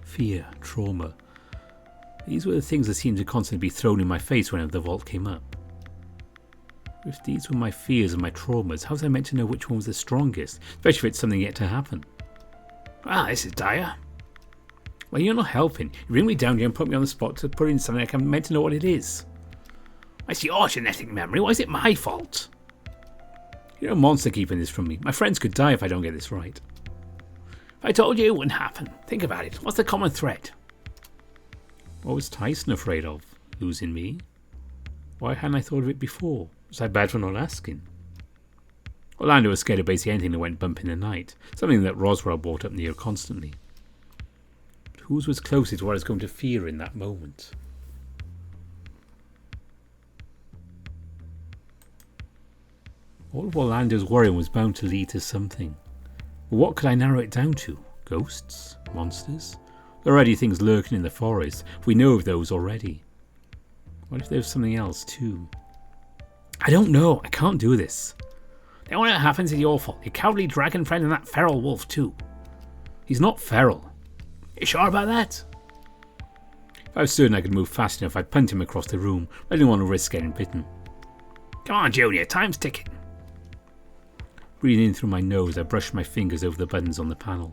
Fear, trauma. These were the things that seemed to constantly be thrown in my face whenever the vault came up. If these were my fears and my traumas, how was I meant to know which one was the strongest, especially if it's something yet to happen? Well, this is dire. Well, you're not helping. You bring me down here and put me on the spot to put in something I'm meant to know what it is. It's your genetic memory. Why is it my fault? You're a monster keeping this from me. My friends could die if I don't get this right. If I told you, it wouldn't happen. Think about it. What's the common thread? What was Tyson afraid of? Losing me? Why hadn't I thought of it before? Was I bad for not asking? Orlando was scared of basically anything that went bump in the night, something that Roswell brought up near constantly. But whose was closest to what I was going to fear in that moment? All of Orlando's worrying was bound to lead to something. But what could I narrow it down to? Ghosts? Monsters? There are already things lurking in the forest. We know of those already. What if there's something else too? I don't know. I can't do this. Then when it happens, it's your fault. Your cowardly dragon friend and that feral wolf too. He's not feral. You sure about that? If I was certain I could move fast enough, I'd punt him across the room. I didn't want to risk getting bitten. Come on, Junior. Time's ticking. Breathing in through my nose, I brushed my fingers over the buttons on the panel.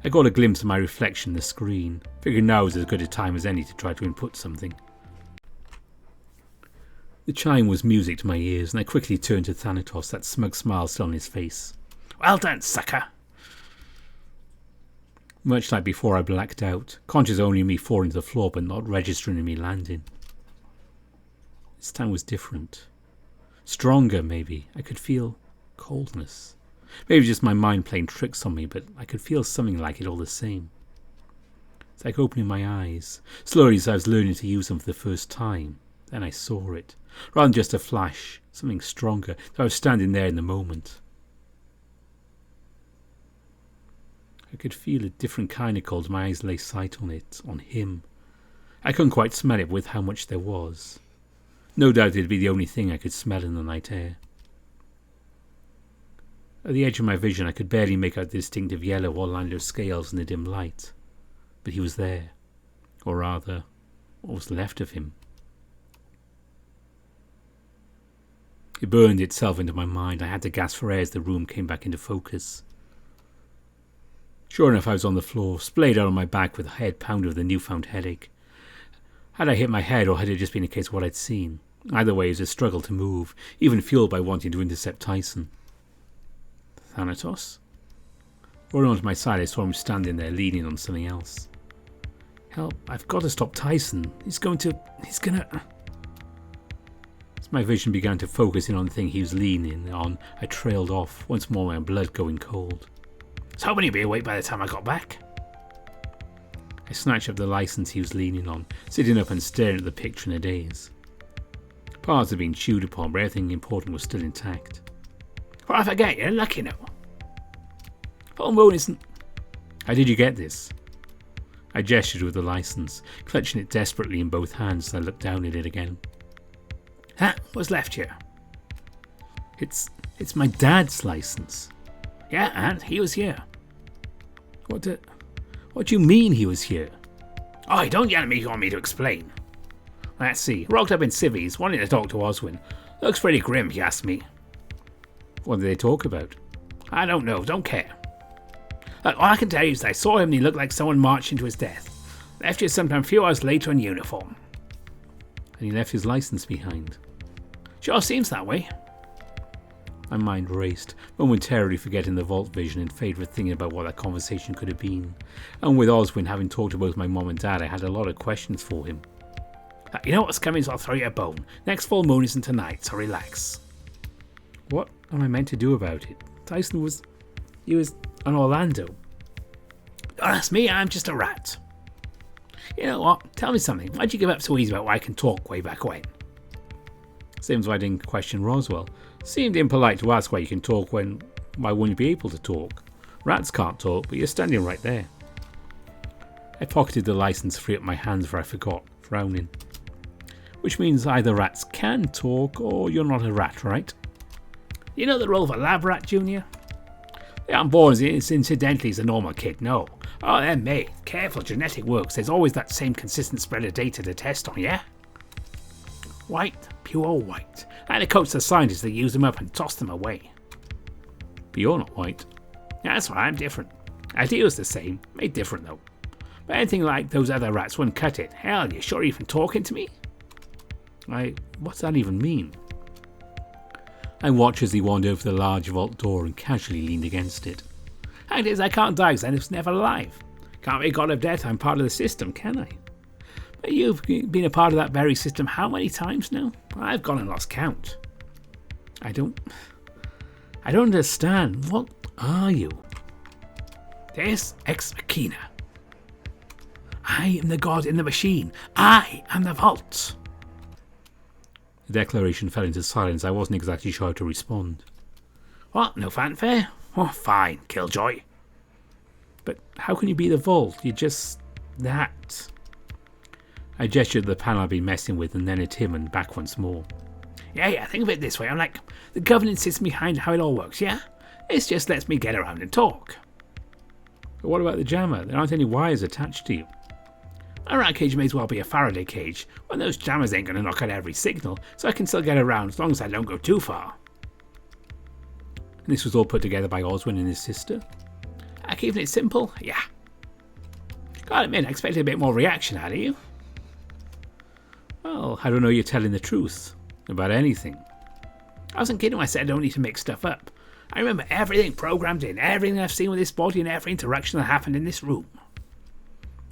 I got a glimpse of my reflection in the screen. Figured now was as good a time as any to try to input something. The chime was music to my ears, and I quickly turned to Thanatos, that smug smile still on his face. Well done, sucker. Much like before, I blacked out, conscious only of me falling to the floor but not registering in me landing. This time was different. Stronger, maybe. I could feel coldness. Maybe just my mind playing tricks on me, but I could feel something like it all the same. It's like opening my eyes. Slowly, as I was learning to use them for the first time. Then I saw it. Rather than just a flash, something stronger. So I was standing there in the moment. I could feel a different kind of cold. My eyes lay sight on it, on him. I couldn't quite smell it with how much there was. No doubt it'd be the only thing I could smell in the night air. At the edge of my vision, I could barely make out the distinctive yellow or line of scales in the dim light. But he was there. Or rather, what was left of him. It burned itself into my mind. I had to gasp for air as the room came back into focus. Sure enough, I was on the floor, splayed out on my back with a head pounded with a newfound headache. Had I hit my head, or had it just been a case of what I'd seen? Either way, it was a struggle to move, even fueled by wanting to intercept Tyson. Thanatos? Rolling onto my side, I saw him standing there, leaning on something else. Help, I've got to stop Tyson. He's gonna... As my vision began to focus in on the thing he was leaning on, I trailed off, once more my blood going cold. I was hoping he'd be awake by the time I got back. I snatched up the license he was leaning on, sitting up and staring at the picture in a daze. Parts had been chewed upon, but everything important was still intact. What I forget, you're lucky now. Full moon isn't... How did you get this? I gestured with the license, clutching it desperately in both hands as I looked down at it again. What's left here? It's my dad's license. Yeah, and he was here. What do you mean he was here? Oh, don't yell at me if you want me to explain. Let's see. Rocked up in civvies, wanting to talk to Oswald. Looks pretty grim, if you ask me. What did they talk about? I don't know, don't care. Look, all I can tell you is that I saw him and he looked like someone marching to his death. Left here sometime a few hours later in uniform. And he left his license behind. Sure seems that way. My mind raced, momentarily forgetting the vault vision in favour of thinking about what that conversation could have been. And with Oswald having talked to both my mom and dad, I had a lot of questions for him. You know what's coming, so I'll throw you a bone. Next full moon isn't tonight, so relax. What am I meant to do about it? Tyson was an Orlando. Don't ask me, I'm just a rat. You know what? Tell me something. Why'd you give up so easy about why I can talk way back when? Same as why I didn't question Roswell. Seemed impolite to ask why you can talk when... Why wouldn't you be able to talk? Rats can't talk, but you're standing right there. I pocketed the license, free up my hands for I forgot, frowning. Which means either rats can talk or you're not a rat, right? You know the role of a lab rat, Junior? They aren't born as incidentally as a normal kid, no. Oh, they're made. Careful, genetic works. There's always that same consistent spread of data to test on, yeah? White, pure white. And it coats the scientists that use them up and toss them away. But you're not white. That's why I'm different. Idea's the same, made different though. But anything like those other rats wouldn't cut it. Hell, you sure you're even talking to me? What's that even mean? I watched as he wandered over the large vault door and casually leaned against it. Fact is, I can't die because I was never alive. Can't be god of death, I'm part of the system, can I? But you've been a part of that very system how many times now? I've gone and lost count. I don't understand. What are you? Deus ex machina. I am the god in the machine. I am the vault. The declaration fell into silence. I wasn't exactly sure how to respond. What? No fanfare? Oh, fine, Killjoy. but how can you be the vault? You're just that. I gestured at the panel I'd been messing with and then at him and back once more. Yeah, think of it this way. I'm like the governance system behind how it all works, yeah? It just lets me get around and talk. But what about the jammer? There aren't any wires attached to you. My rat cage may as well be a Faraday cage. One of those jammers ain't going to knock out every signal, so I can still get around as long as I don't go too far. And this was all put together by Oswald and his sister? Keeping it simple? Yeah. Gotta admit, I expected a bit more reaction out of you. Well, I don't know you're telling the truth. About anything. I wasn't kidding when I said I don't need to make stuff up. I remember everything programmed in, everything I've seen with this body and every interaction that happened in this room.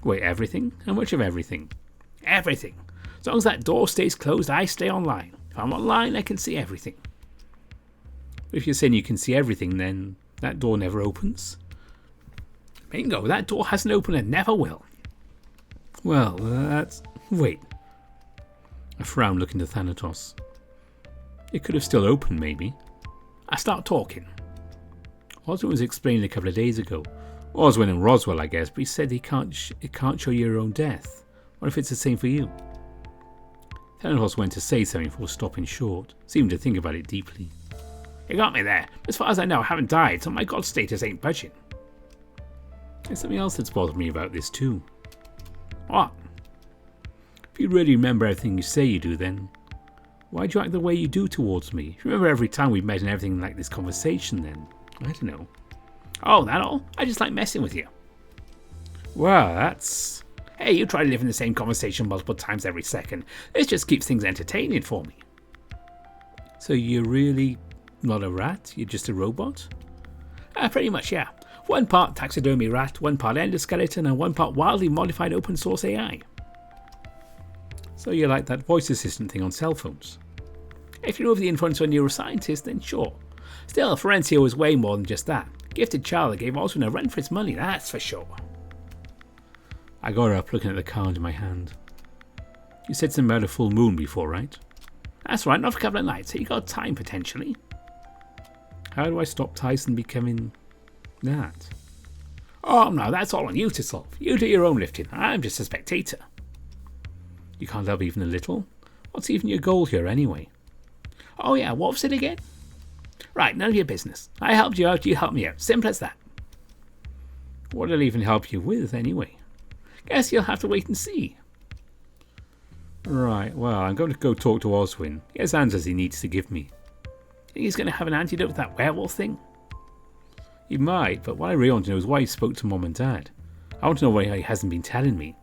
Wait, everything? How much of everything? Everything. As long as that door stays closed, I stay online. If I'm online, I can see everything. But if you're saying you can see everything, then that door never opens? Bingo, that door hasn't opened and never will. Well, that's... Wait. I frowned, looking to Thanatos. It could have still opened, maybe. I start talking. Oswald was explaining a couple of days ago. Oswald and Roswell, I guess, but he said it can't show you your own death. What if it's the same for you? Thanatos went to say something before stopping short, seemed to think about it deeply. You got me there. As far as I know, I haven't died, so my god status ain't budging. There's something else that's bothered me about this too. What? If you really remember everything you say you do, then why do you act the way you do towards me? If you remember every time we've met and everything like this conversation, then I don't know. Oh, that all? I just like messing with you. Well, that's... Hey, you try to live in the same conversation multiple times every second. This just keeps things entertaining for me. So you're really not a rat? You're just a robot? Pretty much, yeah. One part taxidermy rat, one part endoskeleton, and one part wildly modified open source AI. So you're like that voice assistant thing on cell phones. If you're over the influence of a neuroscientist, then sure. Still, Florencio was way more than just that. Gifted child that gave Oswald a run for his money, that's for sure. I got up, looking at the card in my hand. You said something about a full moon before, right? That's right, not for a couple of nights, so you got time potentially. How do I stop Tyson becoming that? Oh no, that's all on you to solve. You do your own lifting, I'm just a spectator. You can't help even a little? What's even your goal here anyway? Oh yeah, what was it again? Right, none of your business. I helped you out, you helped me out. Simple as that. What'll I even help you with anyway? Guess you'll have to wait and see. Right, well, I'm going to go talk to Oswald. He has answers he needs to give me. Think he's going to have an antidote for that werewolf thing? He might, but what I really want to know is why he spoke to Mom and Dad. I want to know why he hasn't been telling me.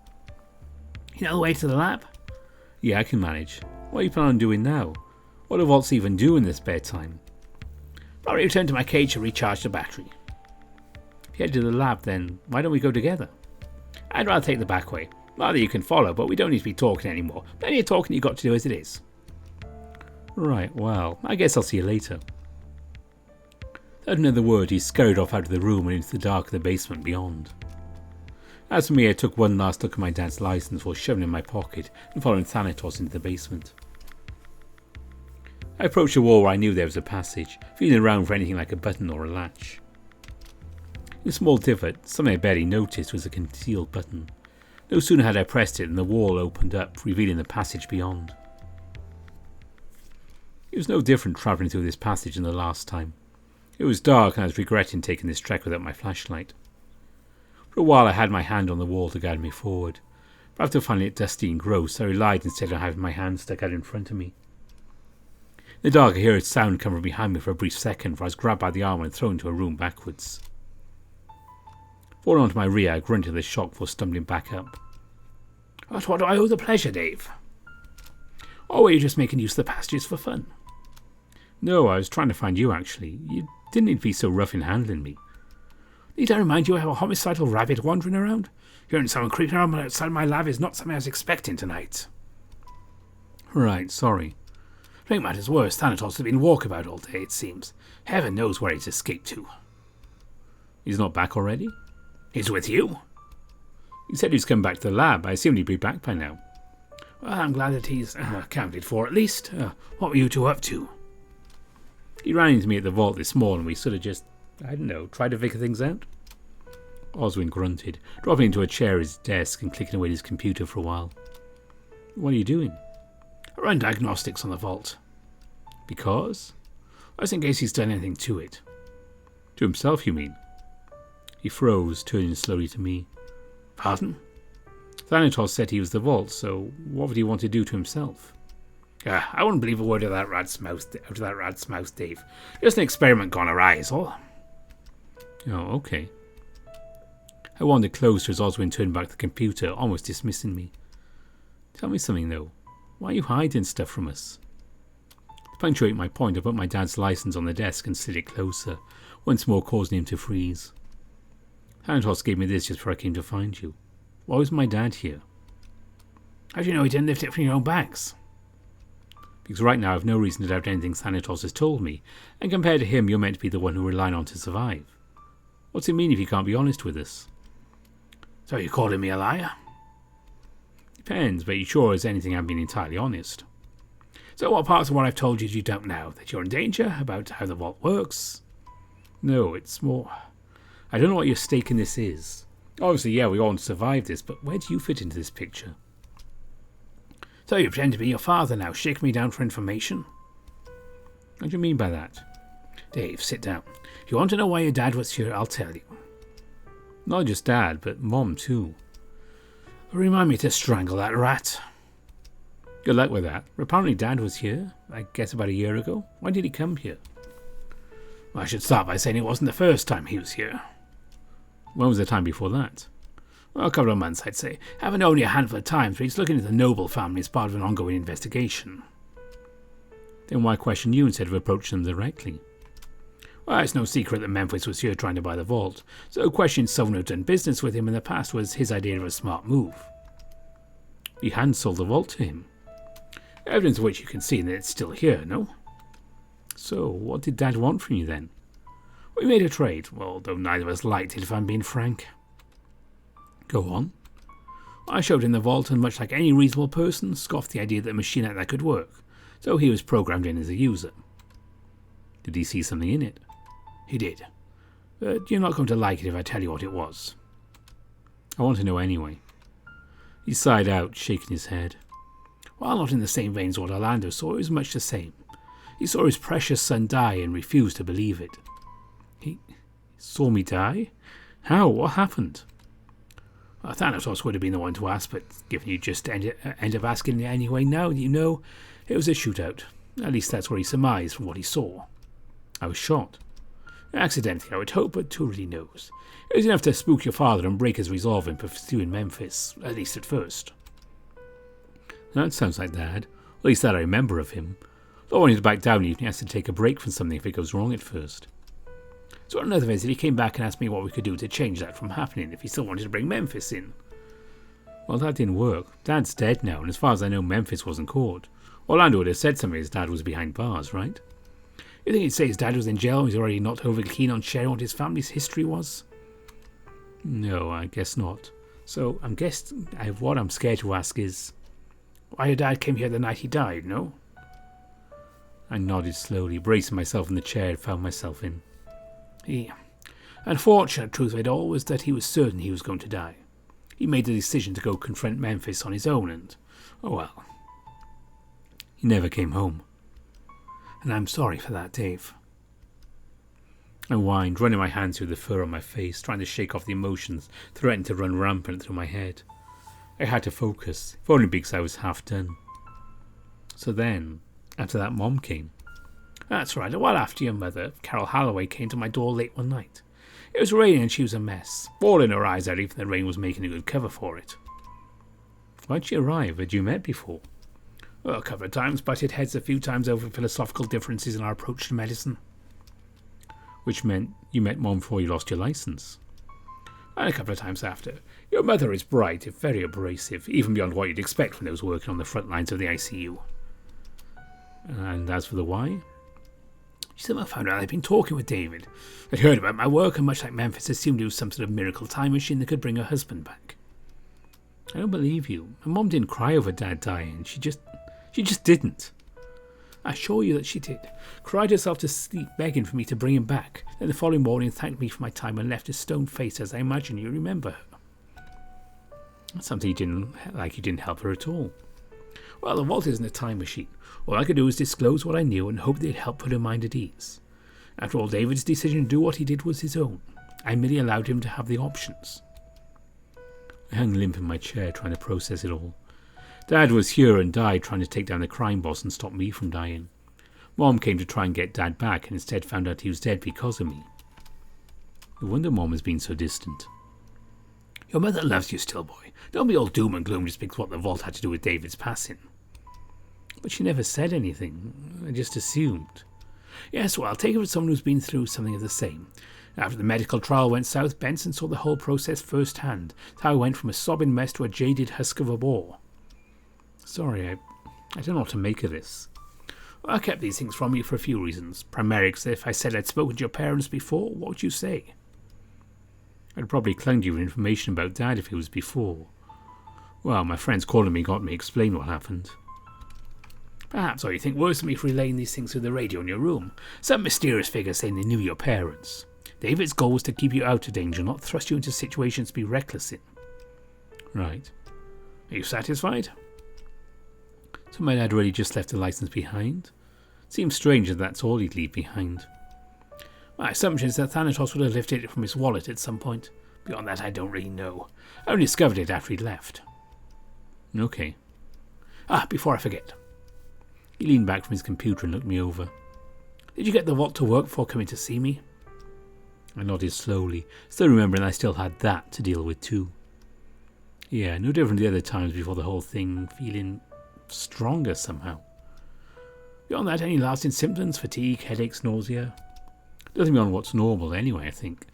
You know the way to the lab? Yeah, I can manage. What are you planning on doing now? What do vaults even do in their spare time? Probably return to my cage to recharge the battery. If you head to the lab, then why don't we go together? I'd rather take the back way. Rather you can follow, but we don't need to be talking anymore. Plenty of talking you've got to do as it is. Right, well, I guess I'll see you later. Without another word, he scurried off out of the room and into the dark of the basement beyond. As for me, I took one last look at my dad's license before shoving it in my pocket and following Thanatos into the basement. I approached a wall where I knew there was a passage, feeling around for anything like a button or a latch. In a small divot, something I barely noticed was a concealed button. No sooner had I pressed it than the wall opened up, revealing the passage beyond. It was no different travelling through this passage than the last time. It was dark and I was regretting taking this trek without my flashlight. For a while I had my hand on the wall to guide me forward, but after finding it dusty and gross, I relied instead on having my hand stuck out in front of me. In the dark I heard a sound come from behind me for a brief second, for I was grabbed by the arm and thrown into a room backwards. Falling onto my rear, I grunted with shock before stumbling back up. But what do I owe the pleasure, Dave? Or were you just making use of the passages for fun? No, I was trying to find you actually. You didn't need to be so rough in handling me. Need I remind you I have a homicidal rabbit wandering around? Hearing someone creeping around outside my lab is not something I was expecting tonight. Right, sorry. To make matters worse, Thanatos has been walkabout all day, it seems. Heaven knows where he's escaped to. He's not back already? He's with you? He said he's come back to the lab. I assumed he'd be back by now. Well, I'm glad that he's accounted for at least. What were you two up to? He ran into me at the vault this morning. We sort of just, I don't know, tried to figure things out. Oswald grunted, dropping into a chair at his desk and clicking away at his computer for a while. What are you doing? I run diagnostics on the vault. Because? Just in case he's done anything to it. To himself, you mean? He froze, turning slowly to me. Pardon? Thanatos said he was the vault, so what would he want to do to himself? I wouldn't believe a word of that rat's mouth, Dave. Just an experiment gone awry, is all. Oh, okay. I wandered closer as Oswald turned back the computer, almost dismissing me. Tell me something, though. Why are you hiding stuff from us? To punctuate my point, I put my dad's license on the desk and slid it closer, once more causing him to freeze. Thanatos gave me this just before I came to find you. Why was my dad here? How do you know he didn't lift it from your own bags? Because right now I've no reason to doubt anything Thanatos has told me, and compared to him, you're meant to be the one who we're relying on to survive. What's it mean if you can't be honest with us? So you're calling me a liar? Depends, but you sure as anything I've been entirely honest. So what parts of what I've told you do you don't know? That you're in danger? About how the vault works? No, it's more... I don't know what your stake in this is. Obviously, yeah, we all want to survive this, but where do you fit into this picture? So you pretend to be your father now, shaking me down for information? What do you mean by that? Dave, sit down. If you want to know why your dad was here, I'll tell you. Not just dad, but mom too. Remind me to strangle that rat. Good luck with that. Apparently dad was here, I guess about a year ago. Why did he come here? Well, I should start by saying it wasn't the first time he was here. When was the time before that? Well, a couple of months, I'd say. Haven't known you a handful of times, but he's looking at the Noble family as part of an ongoing investigation. Then why question you instead of approaching them directly? Well, it's no secret that Memphis was here trying to buy the vault, so questioning someone who'd done business with him in the past was his idea of a smart move. He hadn't sold the vault to him. Evidence of which you can see that it's still here, no? So, what did Dad want from you then? We made a trade, well, though neither of us liked it if I'm being frank. Go on. I showed him the vault and much like any reasonable person, scoffed the idea that a machine like that could work, so he was programmed in as a user. Did he see something in it? He did. But you're not going to like it if I tell you what it was. I want to know anyway. He sighed out, shaking his head. While not in the same vein as what Orlando saw, it was much the same. He saw his precious son die and refused to believe it. He saw me die? How? What happened? Well, Thanatos would have been the one to ask, but given you just end up asking anyway now, you know, it was a shootout. At least that's what he surmised from what he saw. I was shot. Accidentally, I would hope, but who really knows? It was enough to spook your father and break his resolve in pursuing Memphis, at least at first. That sounds like Dad. At least that I remember of him. Not wanting to back down even he has to take a break from something if it goes wrong at first. So on another visit, he came back and asked me what we could do to change that from happening if he still wanted to bring Memphis in. Well, that didn't work. Dad's dead now, and as far as I know, Memphis wasn't caught. Orlando would have said something his dad was behind bars, right? You think he'd say his dad was in jail and he's already not overly keen on sharing what his family's history was? No, I guess not. So what I'm scared to ask is, why your dad came here the night he died, no? I nodded slowly, bracing myself in the chair I'd found myself in. The unfortunate truth of it all was that he was certain he was going to die. He made the decision to go confront Memphis on his own and, oh well. He never came home. And I'm sorry for that, Dave. I whined, running my hands through the fur on my face, trying to shake off the emotions threatening to run rampant through my head. I had to focus, if only because I was half done. So then, after that Mom came. That's right, a while after your mother, Carol Holloway, came to my door late one night. It was raining and she was a mess, bawling her eyes out even the rain was making a good cover for it. Why'd she arrive? Had you met before? Well, a couple of times, butted heads a few times over philosophical differences in our approach to medicine. Which meant you met Mom before you lost your license. And a couple of times after. Your mother is bright, if very abrasive, even beyond what you'd expect from those working on the front lines of the ICU. And as for the why? She somehow found out I'd been talking with David. I'd heard about my work, and much like Memphis, assumed it was some sort of miracle time machine that could bring her husband back. I don't believe you. My Mom didn't cry over Dad dying. She just didn't. I assure you that she did. Cried herself to sleep, begging for me to bring him back. Then the following morning thanked me for my time and left a stone face, as I imagine you remember her. That's something you didn't help her at all. Well, the vault isn't a time machine. All I could do was disclose what I knew and hope they'd help put her mind at ease. After all, David's decision to do what he did was his own. I merely allowed him to have the options. I hung limp in my chair, trying to process it all. Dad was here and died trying to take down the crime boss and stop me from dying. Mom came to try and get Dad back and instead found out he was dead because of me. No wonder Mom has been so distant. Your mother loves you still, boy. Don't be all doom and gloom just because what the vault had to do with David's passing. But she never said anything. I just assumed. Yes, well, I'll take it for someone who's been through something of the same. After the medical trial went south, Benson saw the whole process firsthand. How I went from a sobbing mess to a jaded husk of a boar. Sorry, I don't know what to make of this. Well, I kept these things from you for a few reasons. Primarily because if I said I'd spoken to your parents before, what would you say? I'd probably clung to you with information about Dad if it was before. Well, my friends calling me got me explain what happened. Perhaps all you think worse of me for relaying these things through the radio in your room. Some mysterious figure saying they knew your parents. David's goal was to keep you out of danger, not thrust you into situations to be reckless in. Right. Are you satisfied? So my dad really just left the license behind? Seems strange that that's all he'd leave behind. My assumption is that Thanatos would have lifted it from his wallet at some point. Beyond that, I don't really know. I only discovered it after he'd left. Okay. Before I forget. He leaned back from his computer and looked me over. Did you get the vault to work before coming to see me? I nodded slowly, still remembering I still had that to deal with too. Yeah, no different to the other times before the whole thing, feeling stronger somehow. Beyond that, any lasting symptoms? Fatigue, headaches, nausea? Nothing beyond what's normal anyway, I think.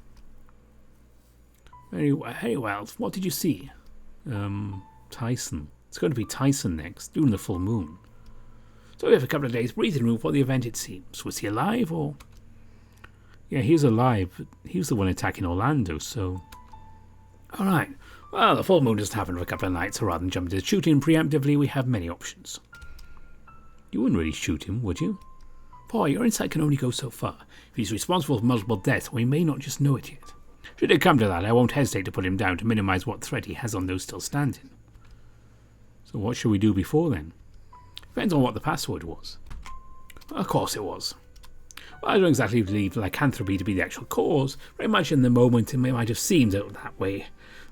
Very well. What did you see? Tyson. It's going to be Tyson next, during the full moon. So we have a couple of days breathing room for the event, it seems. Was he alive or... Yeah, he was alive, but he was the one attacking Orlando, so... Alright, well, the full moon doesn't happen for a couple of nights, so rather than jump into shooting preemptively, we have many options. You wouldn't really shoot him, would you? Boy, your insight can only go so far. If he's responsible for multiple deaths, we may not just know it yet. Should it come to that, I won't hesitate to put him down to minimise what threat he has on those still standing. So what should we do before then? Depends on what the password was. Of course it was. Well, I don't exactly believe lycanthropy to be the actual cause. Very much in the moment it might have seemed that way.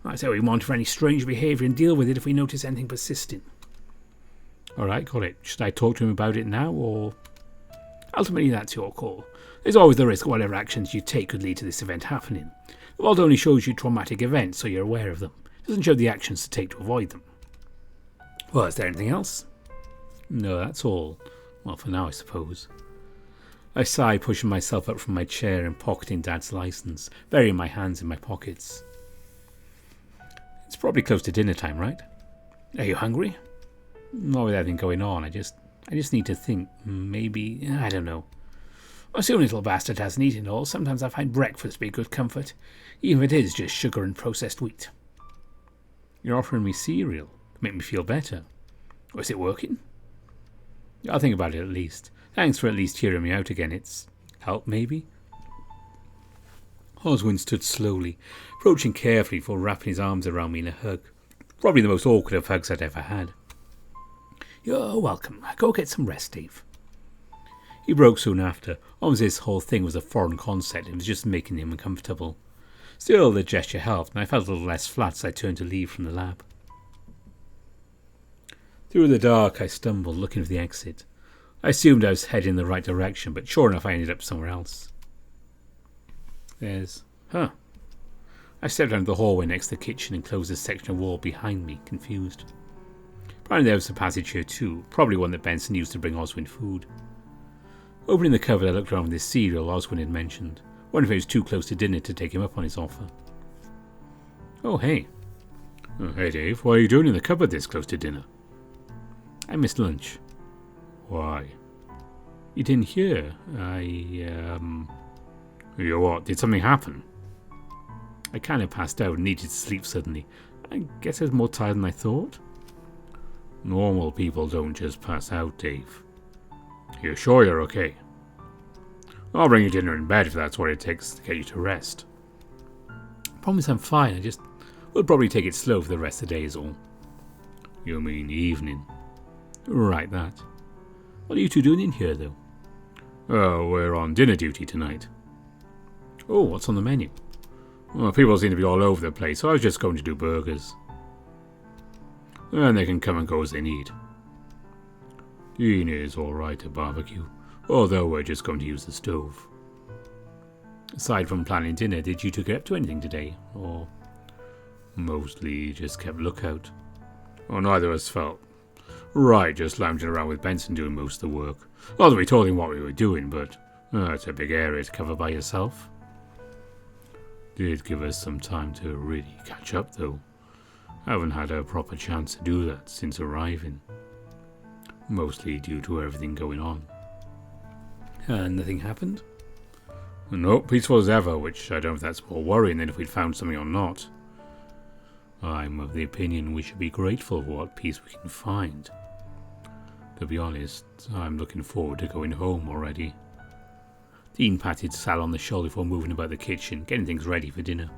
I say we monitor any strange behaviour and deal with it if we notice anything persisting. Alright, got it. Should I talk to him about it now, or... Ultimately, that's your call. There's always the risk whatever actions you take could lead to this event happening. The vault only shows you traumatic events, so you're aware of them. It doesn't show the actions to take to avoid them. Well, is there anything else? No, that's all. Well, for now, I suppose. I sighed, pushing myself up from my chair and pocketing Dad's license, burying my hands in my pockets. It's probably close to dinner time, right? Are you hungry? Not with everything going on, I just need to think. Maybe, I don't know. I assume little bastard hasn't eaten all. Sometimes I find breakfast to be a good comfort, even if it is just sugar and processed wheat. You're offering me cereal to make me feel better. Oh, is it working? I'll think about it at least. Thanks for at least hearing me out again. It's help, maybe? Oswald stood slowly, approaching carefully before wrapping his arms around me in a hug. Probably the most awkward of hugs I'd ever had. You're welcome. Go get some rest, Dave. He broke soon after. Almost this whole thing was a foreign concept and was just making him uncomfortable. Still, the gesture helped, and I felt a little less flat as I turned to leave from the lab. Through the dark, I stumbled, looking for the exit. I assumed I was heading in the right direction, but sure enough I ended up somewhere else. I stepped down the hallway next to the kitchen and closed the section of wall behind me, confused. Apparently there was a passage here too, probably one that Benson used to bring Oswald food. Opening the cupboard, I looked around with the cereal Oswald had mentioned, wondering if it was too close to dinner to take him up on his offer. Oh, hey. Hey, Dave, what are you doing in the cupboard this close to dinner? I missed lunch. Why? You didn't hear? You what? Did something happen? I kind of passed out and needed to sleep suddenly. I guess I was more tired than I thought. Normal people don't just pass out, Dave. You sure you're okay? I'll bring you dinner in bed if that's what it takes to get you to rest. Promise I'm fine, we'll probably take it slow for the rest of the day is all. You mean evening? Right, that. What are you two doing in here, though? Oh, we're on dinner duty tonight. Oh, what's on the menu? Well, people seem to be all over the place, so I was just going to do burgers. And they can come and go as they need. Dean is alright at barbecue, although we're just going to use the stove. Aside from planning dinner, did you two get up to anything today? Or mostly just kept lookout? Well, neither of us felt right just lounging around with Benson doing most of the work. Not that we told him what we were doing, but it's a big area to cover by yourself. Did give us some time to really catch up, though. Haven't had a proper chance to do that since arriving. Mostly due to everything going on. And nothing happened? No, peaceful as ever, which I don't know if that's more worrying than if we'd found something or not. I'm of the opinion we should be grateful for what peace we can find. To be honest, I'm looking forward to going home already. Dean patted Sal on the shoulder before moving about the kitchen, getting things ready for dinner.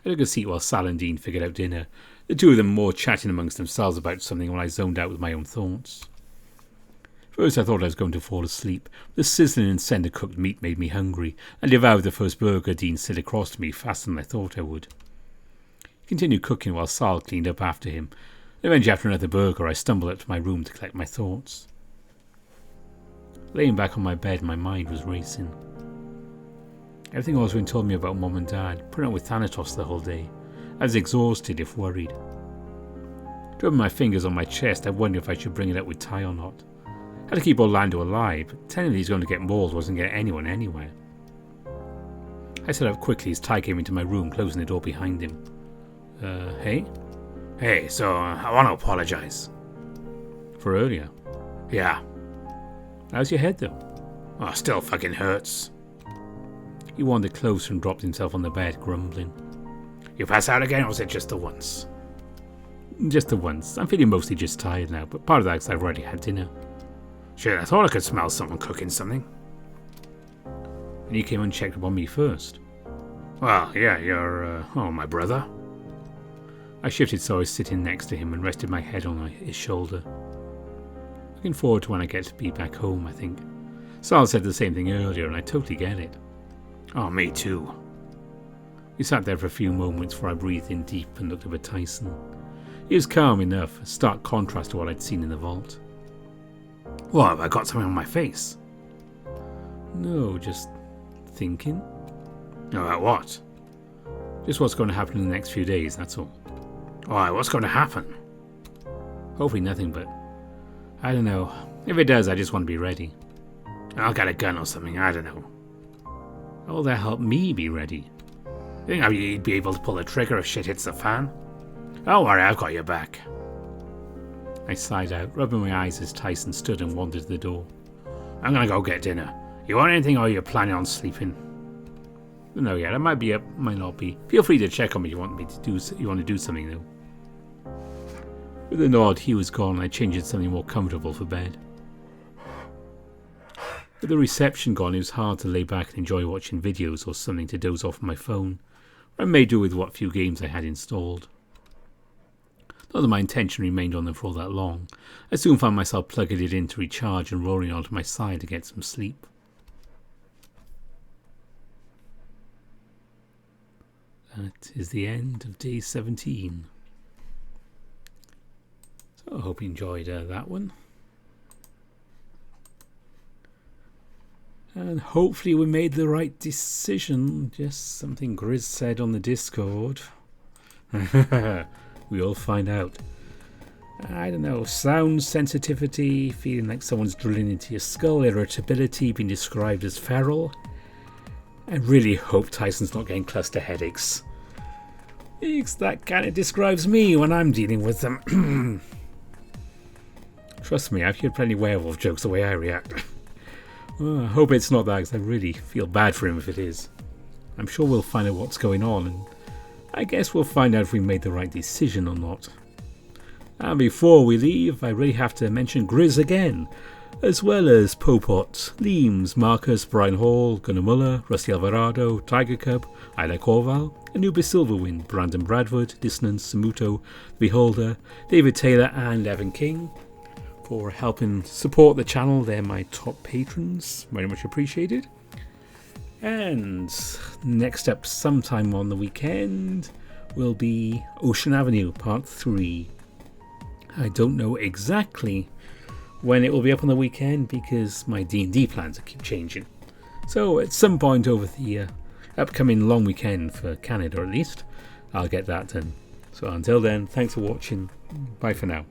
I took a seat while Sal and Dean figured out dinner, the two of them more chatting amongst themselves about something while I zoned out with my own thoughts. First I thought I was going to fall asleep. The sizzling and scent of cooked meat made me hungry, and devoured the first burger Dean slid across to me faster than I thought I would. He continued cooking while Sal cleaned up after him. Eventually, after another burger, I stumbled up to my room to collect my thoughts. Laying back on my bed, my mind was racing. Everything Oswald told me about Mom and Dad, put out with Thanatos the whole day. I was exhausted, if worried. Drumming my fingers on my chest, I wondered if I should bring it up with Ty or not. I had to keep Orlando alive, but telling him he's going to get mauled wasn't getting anyone anywhere. I set up quickly as Ty came into my room, closing the door behind him. Hey? Hey, so I want to apologize. For earlier? Yeah. How's your head, though? Oh, still fucking hurts. He wandered closer and dropped himself on the bed, grumbling. You pass out again, or was it just the once? Just the once. I'm feeling mostly just tired now, but part of that is I've already had dinner. Shit, I thought I could smell someone cooking something. And you came and checked up on me first. Well, yeah, you're, my brother. I shifted so I was sitting next to him and rested my head on his shoulder. Looking forward to when I get to be back home, I think. Sal said the same thing earlier, and I totally get it. Oh, me too. We sat there for a few moments before I breathed in deep and looked up at Tyson. He was calm enough, a stark contrast to what I'd seen in the vault. What, have I got something on my face? No, just thinking. About what? Just what's going to happen in the next few days, that's all. Why, what's going to happen? Hopefully nothing, but I don't know. If it does, I just want to be ready. I'll get a gun or something, I don't know. Oh, that help me be ready. You think you'd be able to pull the trigger if shit hits the fan? Don't worry, I've got your back. I sighed out, rubbing my eyes as Tyson stood and wandered to the door. I'm gonna go get dinner. You want anything, or are you planning on sleeping? No, yet. I might be up, might not be. Feel free to check on me if you want to do something, though. With a nod, he was gone, and I changed into something more comfortable for bed. With the reception gone, it was hard to lay back and enjoy watching videos or something to doze off on my phone. I made do with what few games I had installed. Not that my intention remained on them for all that long. I soon found myself plugging it in to recharge and rolling onto my side to get some sleep. That is the end of day 17. So I hope you enjoyed that one. And hopefully we made the right decision. Just something Grizz said on the Discord. We'll find out. I don't know. Sound sensitivity, feeling like someone's drilling into your skull, irritability being described as feral. I really hope Tyson's not getting cluster headaches. That kind of describes me when I'm dealing with them. Trust me, I've heard plenty of werewolf jokes the way I react. I hope it's not that, because I really feel bad for him if it is. I'm sure we'll find out what's going on, and I guess we'll find out if we made the right decision or not. And before we leave, I really have to mention Grizz again. as well as Popot, Leames, Marcus, Brian Hall, Gunnar Muller, Rusty Alvarado, Tiger Cub, Ida Corval, Anubis Silverwind, Brandon Bradford, Dissonance, Samuto, Beholder, David Taylor and Evan King for helping support the channel. They're my top patrons, very much appreciated. And next up, sometime on the weekend, will be Ocean Avenue Part 3. I don't know exactly when it will be up on the weekend because my D&D plans keep changing. So at some point over the upcoming long weekend for Canada at least, I'll get that done. So until then, thanks for watching. Bye for now.